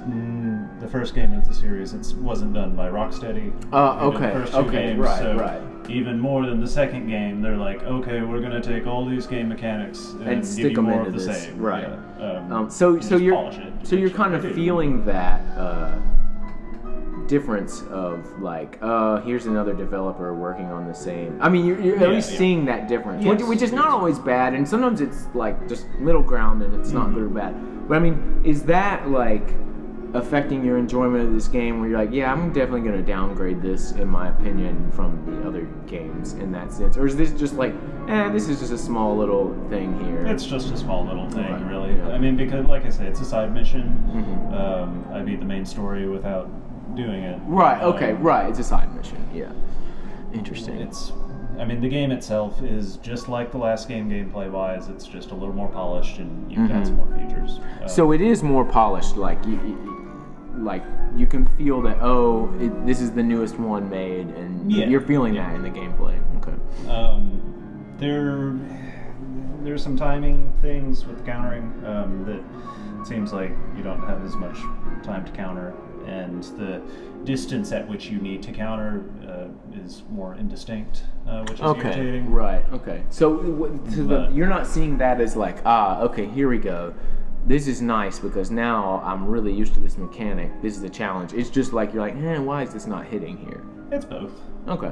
the first game of the series. It wasn't done by Rocksteady. Okay, The first two okay, games, right, so right. Even more than the second game, they're like, okay, we're gonna take all these game mechanics and stick give you them more into of the this, same. right? Yeah. So and just you're polish it, so you're which kind I of do. feeling that difference of like, here's another developer working on the same. I mean, you're at least seeing that difference, Yes, which is not always bad, and sometimes it's like just middle ground and it's not good or bad. But I mean, is that like affecting your enjoyment of this game where you're like, yeah, I'm definitely going to downgrade this, in my opinion, from the other games in that sense? Or is this just like, this is just a small little thing here? It's just a small little thing, Okay, really. yeah. I mean, because, like I say, it's a side mission. I beat the main story without doing it. Right, okay, right. It's a side mission, yeah. Interesting. I mean, the game itself is just like the last game gameplay-wise. It's just a little more polished, and you've got some more features. So it is more polished, like you can feel that, this is the newest one made, and you're feeling that in the gameplay. Okay. There's some timing things with countering that it seems like you don't have as much time to counter, and the distance at which you need to counter is more indistinct, which is irritating. Right, okay. So, you're not seeing that as like, okay, here we go. This is nice because now I'm really used to this mechanic. This is a challenge. It's just like, you're like, why is this not hitting here? It's both. Okay.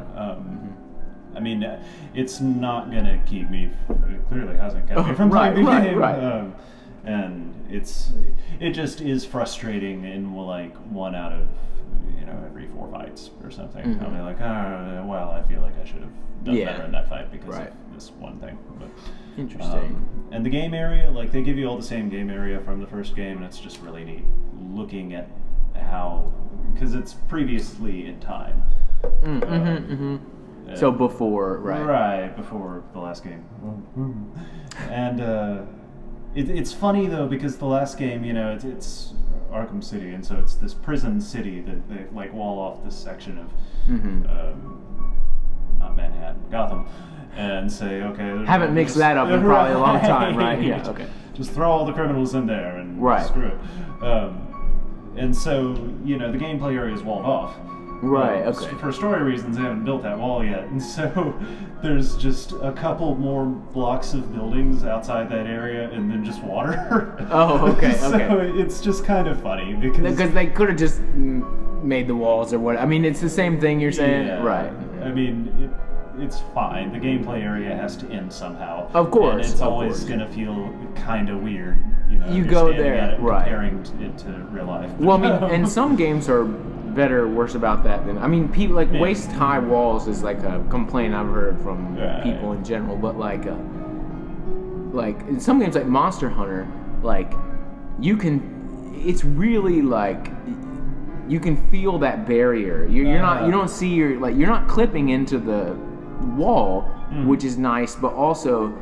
I mean, it's not gonna keep me. It clearly hasn't kept me from playing the game. Right. And it just is frustrating in like 1 out of every 4 fights or something. I'll be like, well, I feel like I should have done better in that fight because of this one thing. But interesting. and the game area, like they give you all the same game area from the first game, and it's just really neat looking at how, because it's previously in time. So before, Right, before the last game. And it's funny, though, because the last game, it's Arkham City, and so it's this prison city that they, like, wall off this section of, not Manhattan, Gotham, and say, okay... Haven't mixed that up in probably a long time, right? Yeah, okay. Just throw all the criminals in there and screw it. And so, the gameplay area is walled off. Right, okay. For story reasons, they haven't built that wall yet, and so there's just a couple more blocks of buildings outside that area, and then just water. Oh, okay, So it's just kind of funny because they could have just made the walls or what. I mean, it's the same thing you're saying, right? I mean, it's fine. The gameplay area has to end somehow. Of course, and it's always gonna feel kind of weird. You go there, right? Comparing it to real life. Well, I mean, and some games are better or worse about that than, I mean, people like waist high walls is like a complaint I've heard from people in general, but like in some games like Monster Hunter, like it's really like you can feel that barrier. You don't see you're not clipping into the wall, which is nice, but also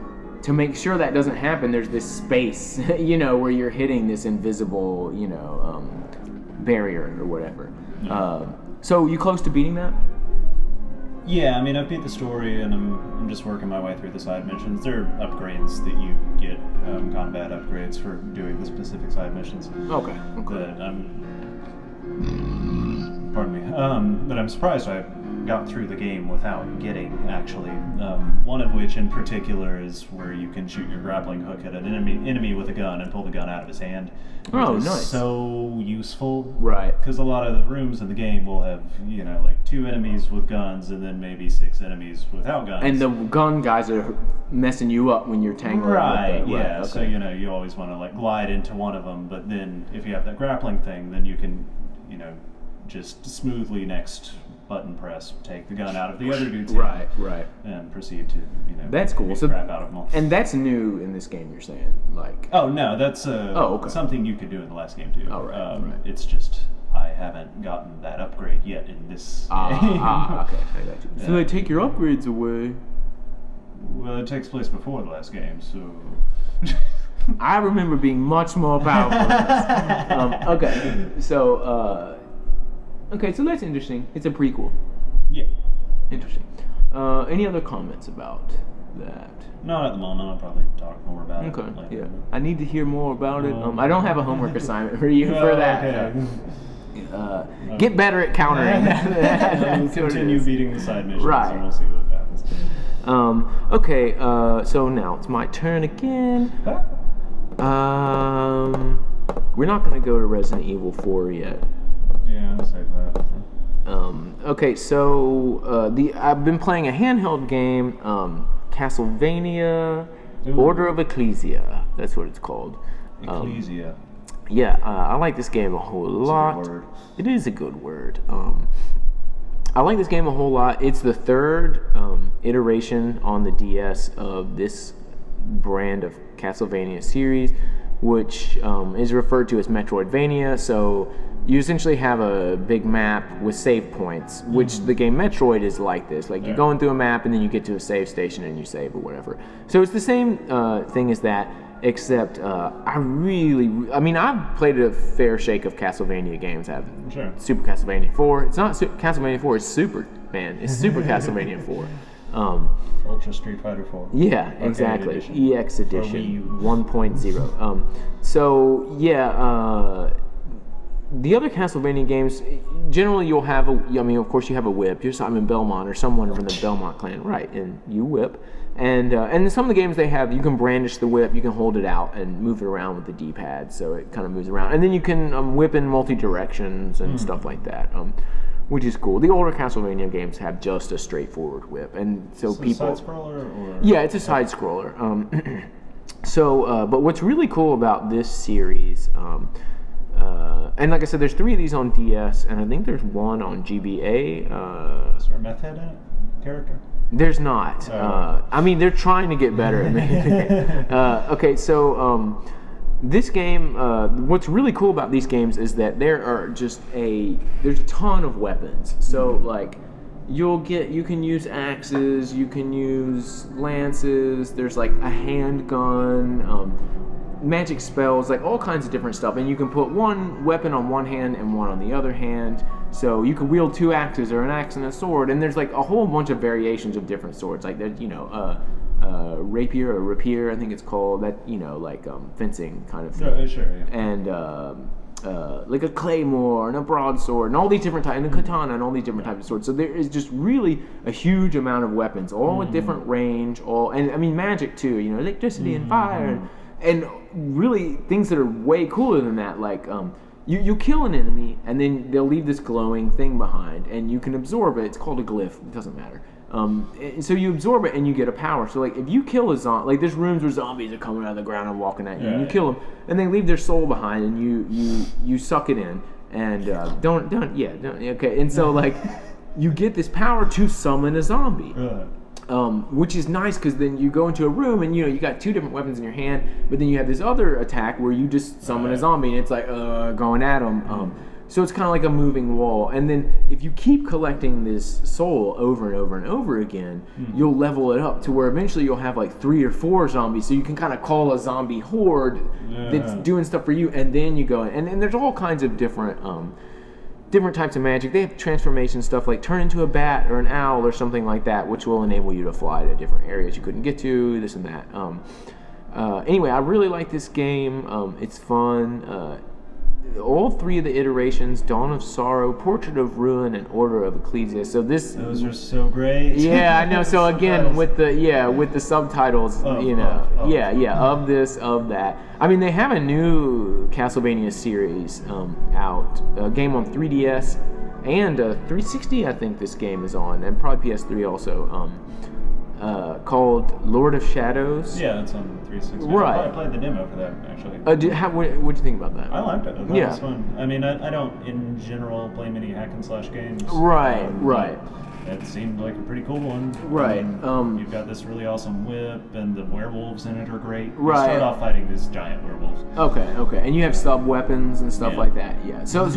to make sure that doesn't happen, there's this space, where you're hitting this invisible, barrier or whatever. So you close to beating that? Yeah, I mean, I've beat the story, and I'm just working my way through the side missions. There are upgrades that you get, combat upgrades for doing the specific side missions. Okay. Pardon me. But I'm surprised I got through the game without getting, actually. One of which in particular is where you can shoot your grappling hook at an enemy with a gun and pull the gun out of his hand. Oh, which is nice. So useful. Right. Because a lot of the rooms in the game will have, like 2 enemies with guns and then maybe 6 enemies without guns. And the gun guys are messing you up when you're tangling Right, with the, yeah. Okay. So, you always want to, like, glide into one of them, but then if you have that grappling thing, then you can, just smoothly next button press, take the gun out of the other dude's hand, right, and proceed to that's cool. beat So, crap out of them all. And that's new in this game, you're saying, like. Oh no, that's okay. something you could do in the last game too. Oh, right. It's just I haven't gotten that upgrade yet in this game. Okay, I got you. Yeah. So they take your upgrades away. Well, it takes place before the last game, so. I remember being much more powerful than this. Okay, so so that's interesting. It's a prequel. Yeah. Interesting. Any other comments about that? Not at the moment. I'll probably talk more about it. Okay, Later. yeah. I need to hear more about it. I don't have a homework assignment for you for that. Okay. Get better at countering. We'll continue beating the side missions, Right. and we'll see what happens. Okay, so now it's my turn again. We're not going to go to Resident Evil 4 yet. Yeah, I'll save that. Okay, so I've been playing a handheld game, Castlevania Order of Ecclesia. That's what it's called. Ecclesia. Yeah, I like this game a whole lot. It's a good word. It is a good word. I like this game a whole lot. It's the third iteration on the DS of this brand of Castlevania series, which is referred to as Metroidvania. So you essentially have a big map with save points, which the game Metroid is like this. Like you're going through a map and then you get to a save station and you save or whatever. So it's the same thing as that, except I've played a fair shake of Castlevania games. I've Super Castlevania 4. It's not Castlevania 4, it's Super, man. It's Super Castlevania 4. Ultra Street Fighter 4. Yeah, Arcade exactly. edition. EX edition 1.0. So yeah, the other Castlevania games, generally you'll have of course you have a whip. You're Simon Belmont or someone from the Belmont clan, right? And you whip. And in some of the games they have, you can brandish the whip, you can hold it out and move it around with the D-pad, so it kind of moves around. And then you can whip in multi-directions and stuff like that, which is cool. The older Castlevania games have just a straightforward whip, and so people. Side-scroller, or? Yeah, it's a side-scroller. But what's really cool about this series, and like I said, there's 3 of these on DS, and I think there's 1 on GBA. Is there a meth head in it? Character? There's not. They're trying to get better at making it. Okay, so this game, what's really cool about these games is that there's a ton of weapons. So like you can use axes, you can use lances, there's like a handgun, magic spells, like all kinds of different stuff, and you can put one weapon on one hand and one on the other hand. So you can wield 2 axes or an axe and a sword, and there's like a whole bunch of variations of different swords. Like there's rapier or rapier, I think it's called, that fencing kind of thing. Sure, yeah. And like a claymore and a broadsword and all these different types, and a katana and all these different types of swords. So there is just really a huge amount of weapons, all with different range, magic too. Electricity and fire. And really things that are way cooler than that, like you kill an enemy and then they'll leave this glowing thing behind and you can absorb it. It's called a glyph, it doesn't matter. So you absorb it and you get a power. So like if you kill a zombie, like there's rooms where zombies are coming out of the ground and walking at you, and you kill them and they leave their soul behind and you suck it in and okay. And so like you get this power to summon a zombie. Which is nice because then you go into a room and you got 2 different weapons in your hand, but then you have this other attack where you just summon a zombie and it's like going at them. So it's kind of like a moving wall. And then if you keep collecting this soul over and over and over again, you'll level it up to where eventually you'll have like 3 or 4 zombies. So you can kind of call a zombie horde that's doing stuff for you, and then you go in. And there's all kinds of different types of magic. They have transformation stuff like turn into a bat or an owl or something like that, which will enable you to fly to different areas you couldn't get to, this and that. Anyway, I really like this game. It's fun. All 3 of the iterations, Dawn of Sorrow, Portrait of Ruin, and Order of Ecclesia. So those are so great. Yeah, I know. So again, with the subtitles, of this, of that. I mean, they have a new Castlevania series out, a game on 3DS and 360. I think this game is on, and probably PS3 also. Called Lord of Shadows. Yeah, it's on 360. Right. I played the demo for that, actually. What'd you think about that? I liked it. It was fun. I mean, I don't, in general, play many hack and slash games. Right. It seemed like a pretty cool one. Right. You've got this really awesome whip, and the werewolves in it are great. Right. You start off fighting these giant werewolves. Okay. And you have sub weapons and stuff like that. Yeah. So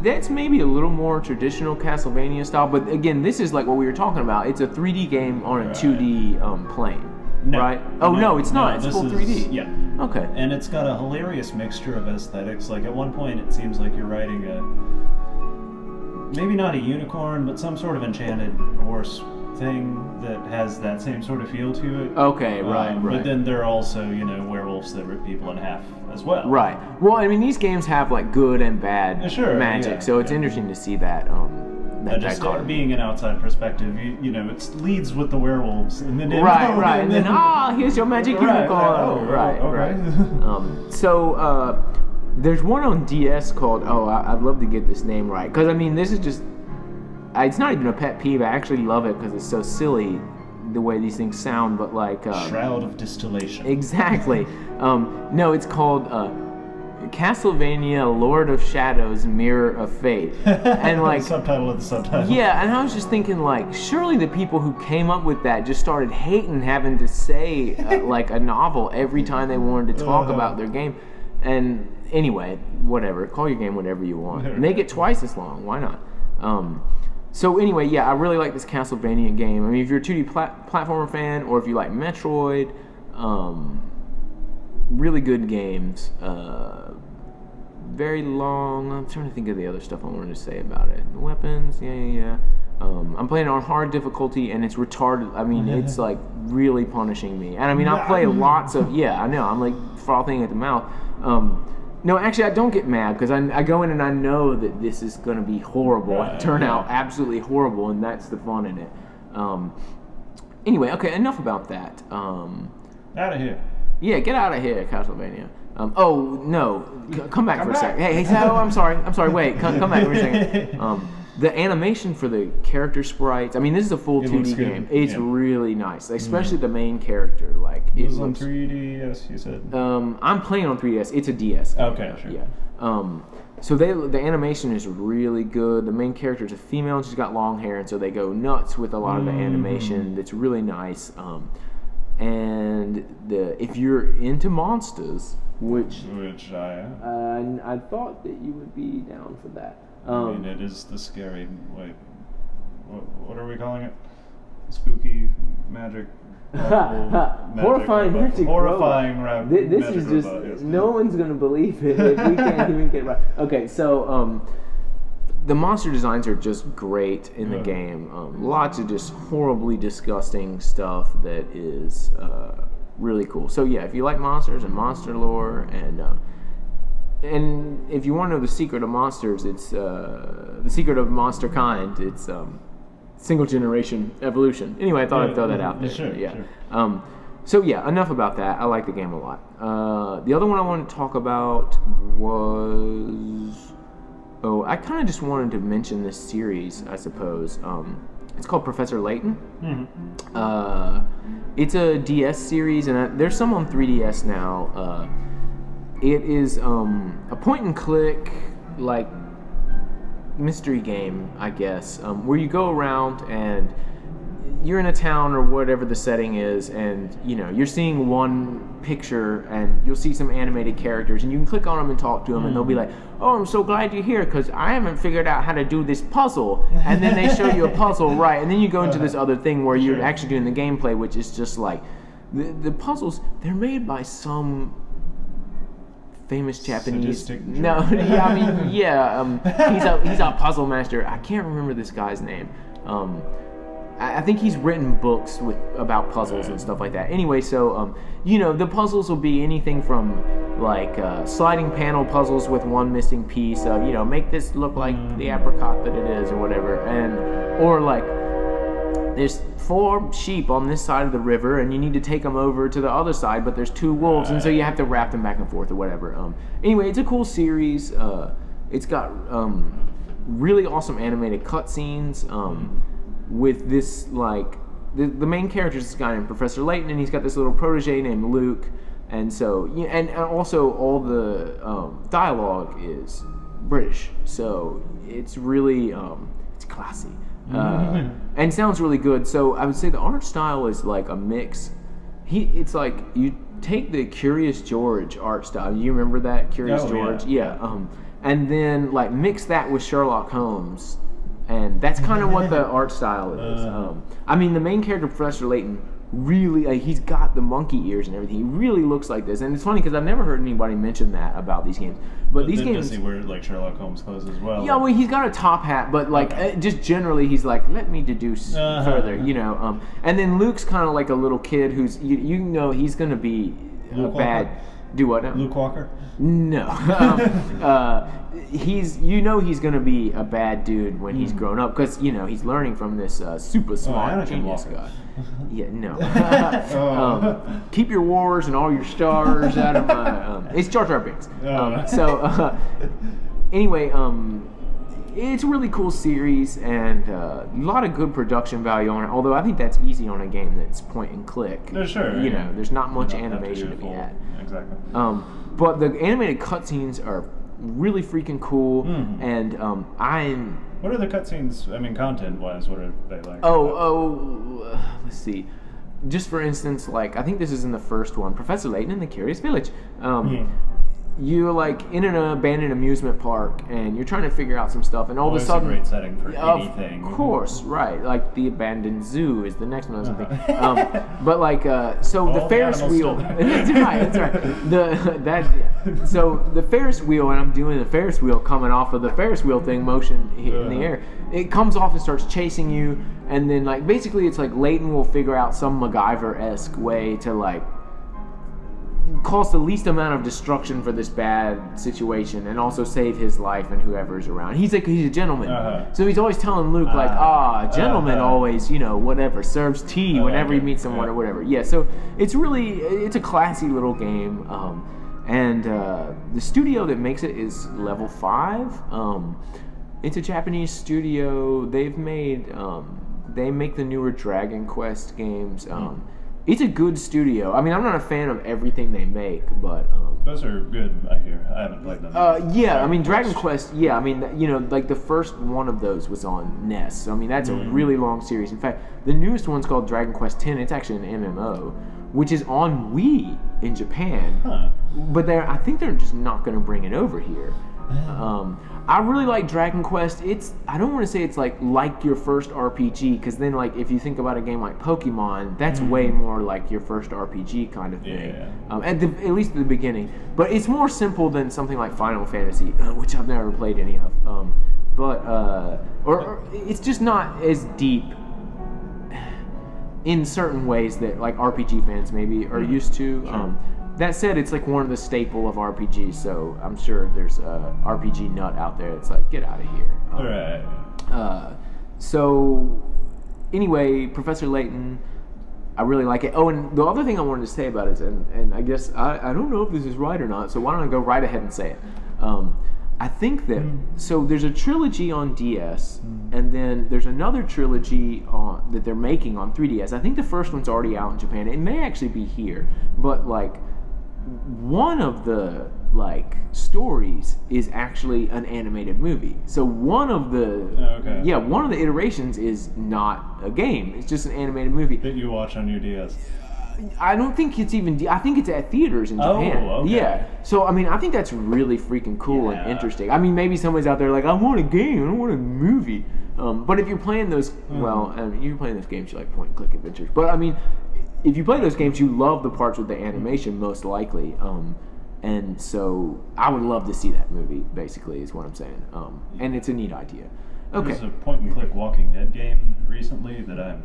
that's maybe a little more traditional Castlevania style, but again, this is like what we were talking about. It's a 3D game on a 2D plane. No, right? No, it's not. It's full 3D. Yeah. Okay. And it's got a hilarious mixture of aesthetics. Like at one point, it seems like you're riding maybe not a unicorn, but some sort of enchanted horse thing that has that same sort of feel to it. Okay, right. But then there are also, werewolves that rip people in half as well. Right. Well, I mean, these games have like good and bad magic, so it's yeah. interesting to see that. Just being an outside perspective, it leads with the werewolves, and then right, and then here's your magic unicorn. Right. So there's one on DS called I'd love to get this name right, because I mean this is just it's not even a pet peeve. I actually love it because it's so silly the way these things sound, but like Shroud of Distillation. Exactly. No, it's called Castlevania Lord of Shadows Mirror of Fate, and like subtitle of the subtitle. Yeah, and I was just thinking, like, surely the people who came up with that just started hating having to say like a novel every time they wanted to talk about their game. And anyway, whatever, call your game whatever you want, make it twice as long, why not? So anyway, yeah, I really like this Castlevania game. I mean, if you're a 2D platformer fan, or if you like Metroid, really good games. Very long. I'm trying to think of the other stuff I wanted to say about it. The weapons, yeah. I'm playing it on hard difficulty, and it's retarded. I mean, it's like really punishing me. And I mean, I play lots of. Yeah, I know. I'm like frothing at the mouth. No, actually, I don't get mad because I go in and I know that this is going to be horrible and turn out absolutely horrible, and that's the fun in it. Anyway, okay, enough about that. Out of here. Yeah, get out of here, Castlevania. Oh no, come back for a second. Hey, I'm sorry. Wait, come back for a second. The animation for the character sprites. I mean, this is a full 2D game. It's really nice, especially the main character. Like it was on 3DS, you said. I'm playing on 3DS. It's a DS game. Okay, sure. Yeah. So the animation is really good. The main character is a female, and she's got long hair, and so they go nuts with a lot of the animation. It's really nice. And if you're into monsters, which I am, I thought that you would be down for that. I mean, it is the scary. Wait, what are we calling it? Spooky magic. Horrifying magic. Horrifying robot. This is just robot, yes. No one's gonna believe it if we can't even get it right. Okay, so the monster designs are just great in the game. Lots of just horribly disgusting stuff that is really cool. So yeah, if you like monsters and monster lore, and if you want to know the secret of monsters, it's the secret of monster kind. It's single generation evolution. Anyway, I thought I'd throw that out there. Sure, yeah. Sure. So yeah, enough about that. I like the game a lot. The other one I wanted to talk about was I kind of just wanted to mention this series, I suppose. It's called Professor Layton. It's a DS series, and there's some on 3DS now. It is a point-and-click, like, mystery game, I guess, where you go around and you're in a town or whatever the setting is, and you're seeing one picture and you'll see some animated characters, and you can click on them and talk to them, and they'll be like, "Oh, I'm so glad you're here because I haven't figured out how to do this puzzle," and then they show you a puzzle, right? And then you go into this other thing where you're actually doing the gameplay, which is just like the puzzles. They're made by some famous Japanese. No, yeah, I mean, yeah, he's a puzzle master. I can't remember this guy's name. I think he's written books about puzzles and stuff like that. Anyway, so the puzzles will be anything from like sliding panel puzzles with one missing piece of make this look like the apricot that it is or whatever, or like there's 4 sheep on this side of the river and you need to take them over to the other side, but there's 2 wolves, and so you have to wrap them back and forth or whatever. Anyway, it's a cool series. It's got really awesome animated cutscenes. With this, like, the main character is this guy named Professor Layton, and he's got this little protege named Luke, and so, and also all the dialogue is British, so it's really, it's classy, and sounds really good. So I would say the art style is like a mix. It's like, you take the Curious George art style, you remember that, Curious George? Yeah. And then, like, mix that with Sherlock Holmes, and that's kind of what the art style is. I mean, the main character, Professor Layton, really, like, he's got the monkey ears and everything. He really looks like this, and it's funny because I've never heard anybody mention that about these games. But these games, does he wear like Sherlock Holmes clothes as well? Yeah, well, he's got a top hat, but like just generally, he's like, let me deduce further, you know. And then Luke's kind of like a little kid who's you know he's gonna be Luke a bad. Walker? Do what now? Luke Walker? No. He's gonna be a bad dude when he's grown up because you know he's learning from this super smart genius guy. Yeah, no. Keep your wars and all your stars out of my. It's Jar Jar Binks. Anyway, it's a really cool series and a lot of good production value on it. Although I think that's easy on a game that's point and click. Sure. You know, there's not much animation to be had. Exactly. But the animated cutscenes are really freaking cool, and I'm. What are the cutscenes? I mean, content-wise, what are they like? Let's see. Just for instance, like I think this is in the first one, Professor Layton in the Curious Village. You're like in an abandoned amusement park, and you're trying to figure out some stuff, and all of a sudden, a great setting for anything. Of course, right? Like the abandoned zoo is the next one or something. But like, so all the Ferris wheel. That's right. That's right. So the Ferris wheel, and I'm doing the Ferris wheel coming off of the Ferris wheel thing, motion in the air. It comes off and starts chasing you, and then like basically it's like Layton will figure out some MacGyver-esque way to like cause the least amount of destruction for this bad situation and also save his life and whoever's around. He's a gentleman. So he's always telling Luke like, gentleman always, you know, whatever, serves tea whenever he meets someone or whatever. Yeah, so it's a classy little game. And the studio that makes it is Level 5. It's a Japanese studio. They've made, they make the newer Dragon Quest games. It's a good studio. I mean, I'm not a fan of everything they make, but those are good. I hear. I haven't played them. Yeah, I mean, Dragon Quest. Yeah, I mean, you know, like the first one of those was on NES. So I mean, that's a really long series. In fact, the newest one's called Dragon Quest X. It's actually an MMO, which is on Wii in Japan. But I think they're just not going to bring it over here. I really like Dragon Quest. I don't want to say it's like your first RPG, because then like if you think about a game like Pokemon, that's way more like your first RPG kind of thing. At least at the beginning. But it's more simple than something like Final Fantasy, which I've never played any of. Or it's just not as deep in certain ways that like RPG fans maybe are used to. That said, it's like one of the staple of RPGs, so I'm sure there's a RPG nut out there that's like, get out of here. So, anyway, Professor Layton, I really like it. Oh, and the other thing I wanted to say about it is, and I guess, I don't know if this is right or not, so why don't I go right ahead and say it. I think that, so there's a trilogy on DS, and then there's another trilogy that they're making on 3DS. I think the first one's already out in Japan. It may actually be here, but like, one of the like stories is actually an animated movie. So one of the one of the iterations is not a game. It's just an animated movie that you watch on your DS. I don't think it's even. I think it's at theaters in Japan. Yeah. So I mean, I think that's really freaking cool and interesting. I mean, maybe somebody's out there like, I want a game. I don't want a movie. But if you're playing those, you're playing those games, you like point and click adventures. But I mean, if you play those games, you love the parts with the animation most likely. And so I would love to see that movie, basically, is what I'm saying. And it's a neat idea. Okay. There's a point-and-click Walking Dead game recently that I'm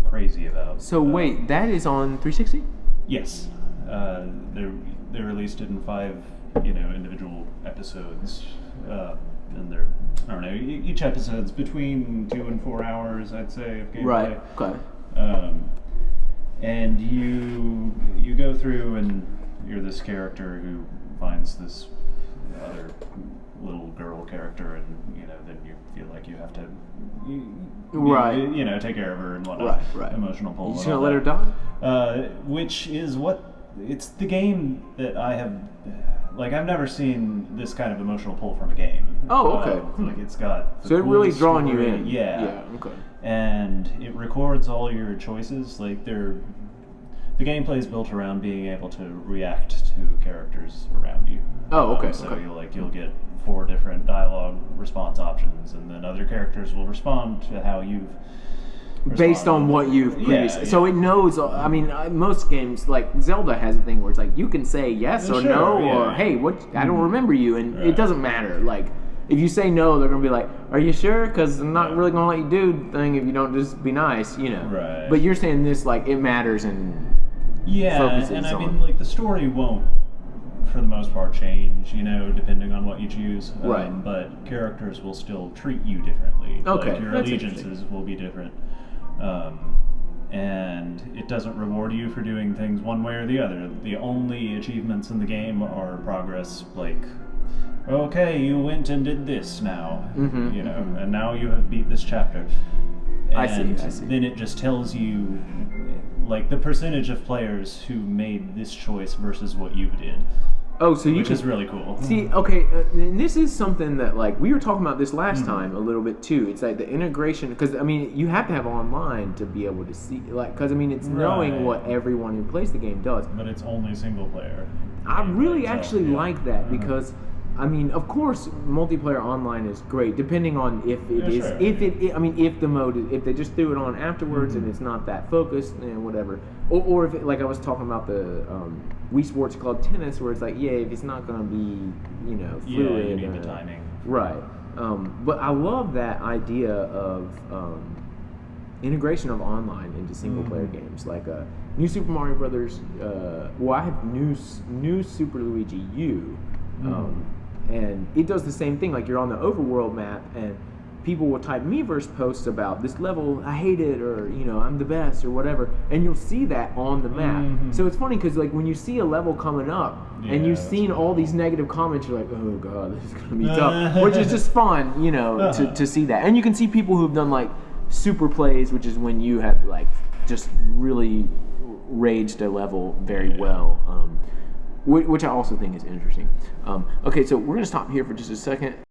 crazy about. So wait, that is on 360? Yes. They released it in 5, individual episodes. And they're, I don't know, each episode's between 2 and 4 hours, I'd say, of gameplay. Right, okay. And you go through and you're this character who finds this other little girl character, and then you feel like you have to take care of her and whatnot. Right. Emotional pull. You just gonna let her die? Which is it's the game that I have, I've never seen this kind of emotional pull from a game. Oh, okay. It's got so it really drawing you in. Yeah. Okay. And it records all your choices. The gameplay is built around being able to react to characters around you. Oh, okay. So you'll get 4 different dialogue response options, and then other characters will respond to how you've based on what you've previously. So it knows. I mean, most games like Zelda has a thing where it's like you can say yes or no, or hey, what? I don't remember you, and it doesn't matter. Like if you say no, they're gonna be like, are you sure? Because I'm not really gonna let you do the thing if you don't just be nice, you know. Right. But you're saying this like it matters and focuses and I on. mean, like the story won't, for the most part, change, you know, depending on what you choose. Right. But characters will still treat you differently. Okay, Like your allegiances will be different. And it doesn't reward you for doing things one way or the other. The only achievements in the game are progress, like, okay, you went and did this now, you know, and now you have beat this chapter. And I see. then it just tells you, like, the percentage of players who made this choice versus what you did. Oh, so you which is really cool. See, okay, and this is something that, like, we were talking about this last time a little bit, too. It's like the integration, because, I mean, you have to have online to be able to see, like, because, I mean, it's knowing what everyone who plays the game does. But it's only single player. I really actually like that, because, I mean, of course, multiplayer online is great, depending on if it is, I mean, if the mode, if they just threw it on afterwards and it's not that focused and whatever, or if, like I was talking about the Wii Sports Club Tennis, where it's like, yeah, if it's not going to be, you know, fluid. Yeah, you need the timing. Right. But I love that idea of integration of online into single player games, like New Super Mario Brothers. Well, I have New Super Luigi U. And it does the same thing. Like you're on the overworld map, and people will type Miiverse posts about this level, I hate it, or you know, I'm the best, or whatever, and you'll see that on the map. So it's funny because like when you see a level coming up, and you've seen all these negative comments, you're like, oh god, this is gonna be tough, which is just fun, you know, to see that. And you can see people who've done like super plays, which is when you have like just really raged a level very well. Which I also think is interesting. Okay, so we're going to stop here for just a second.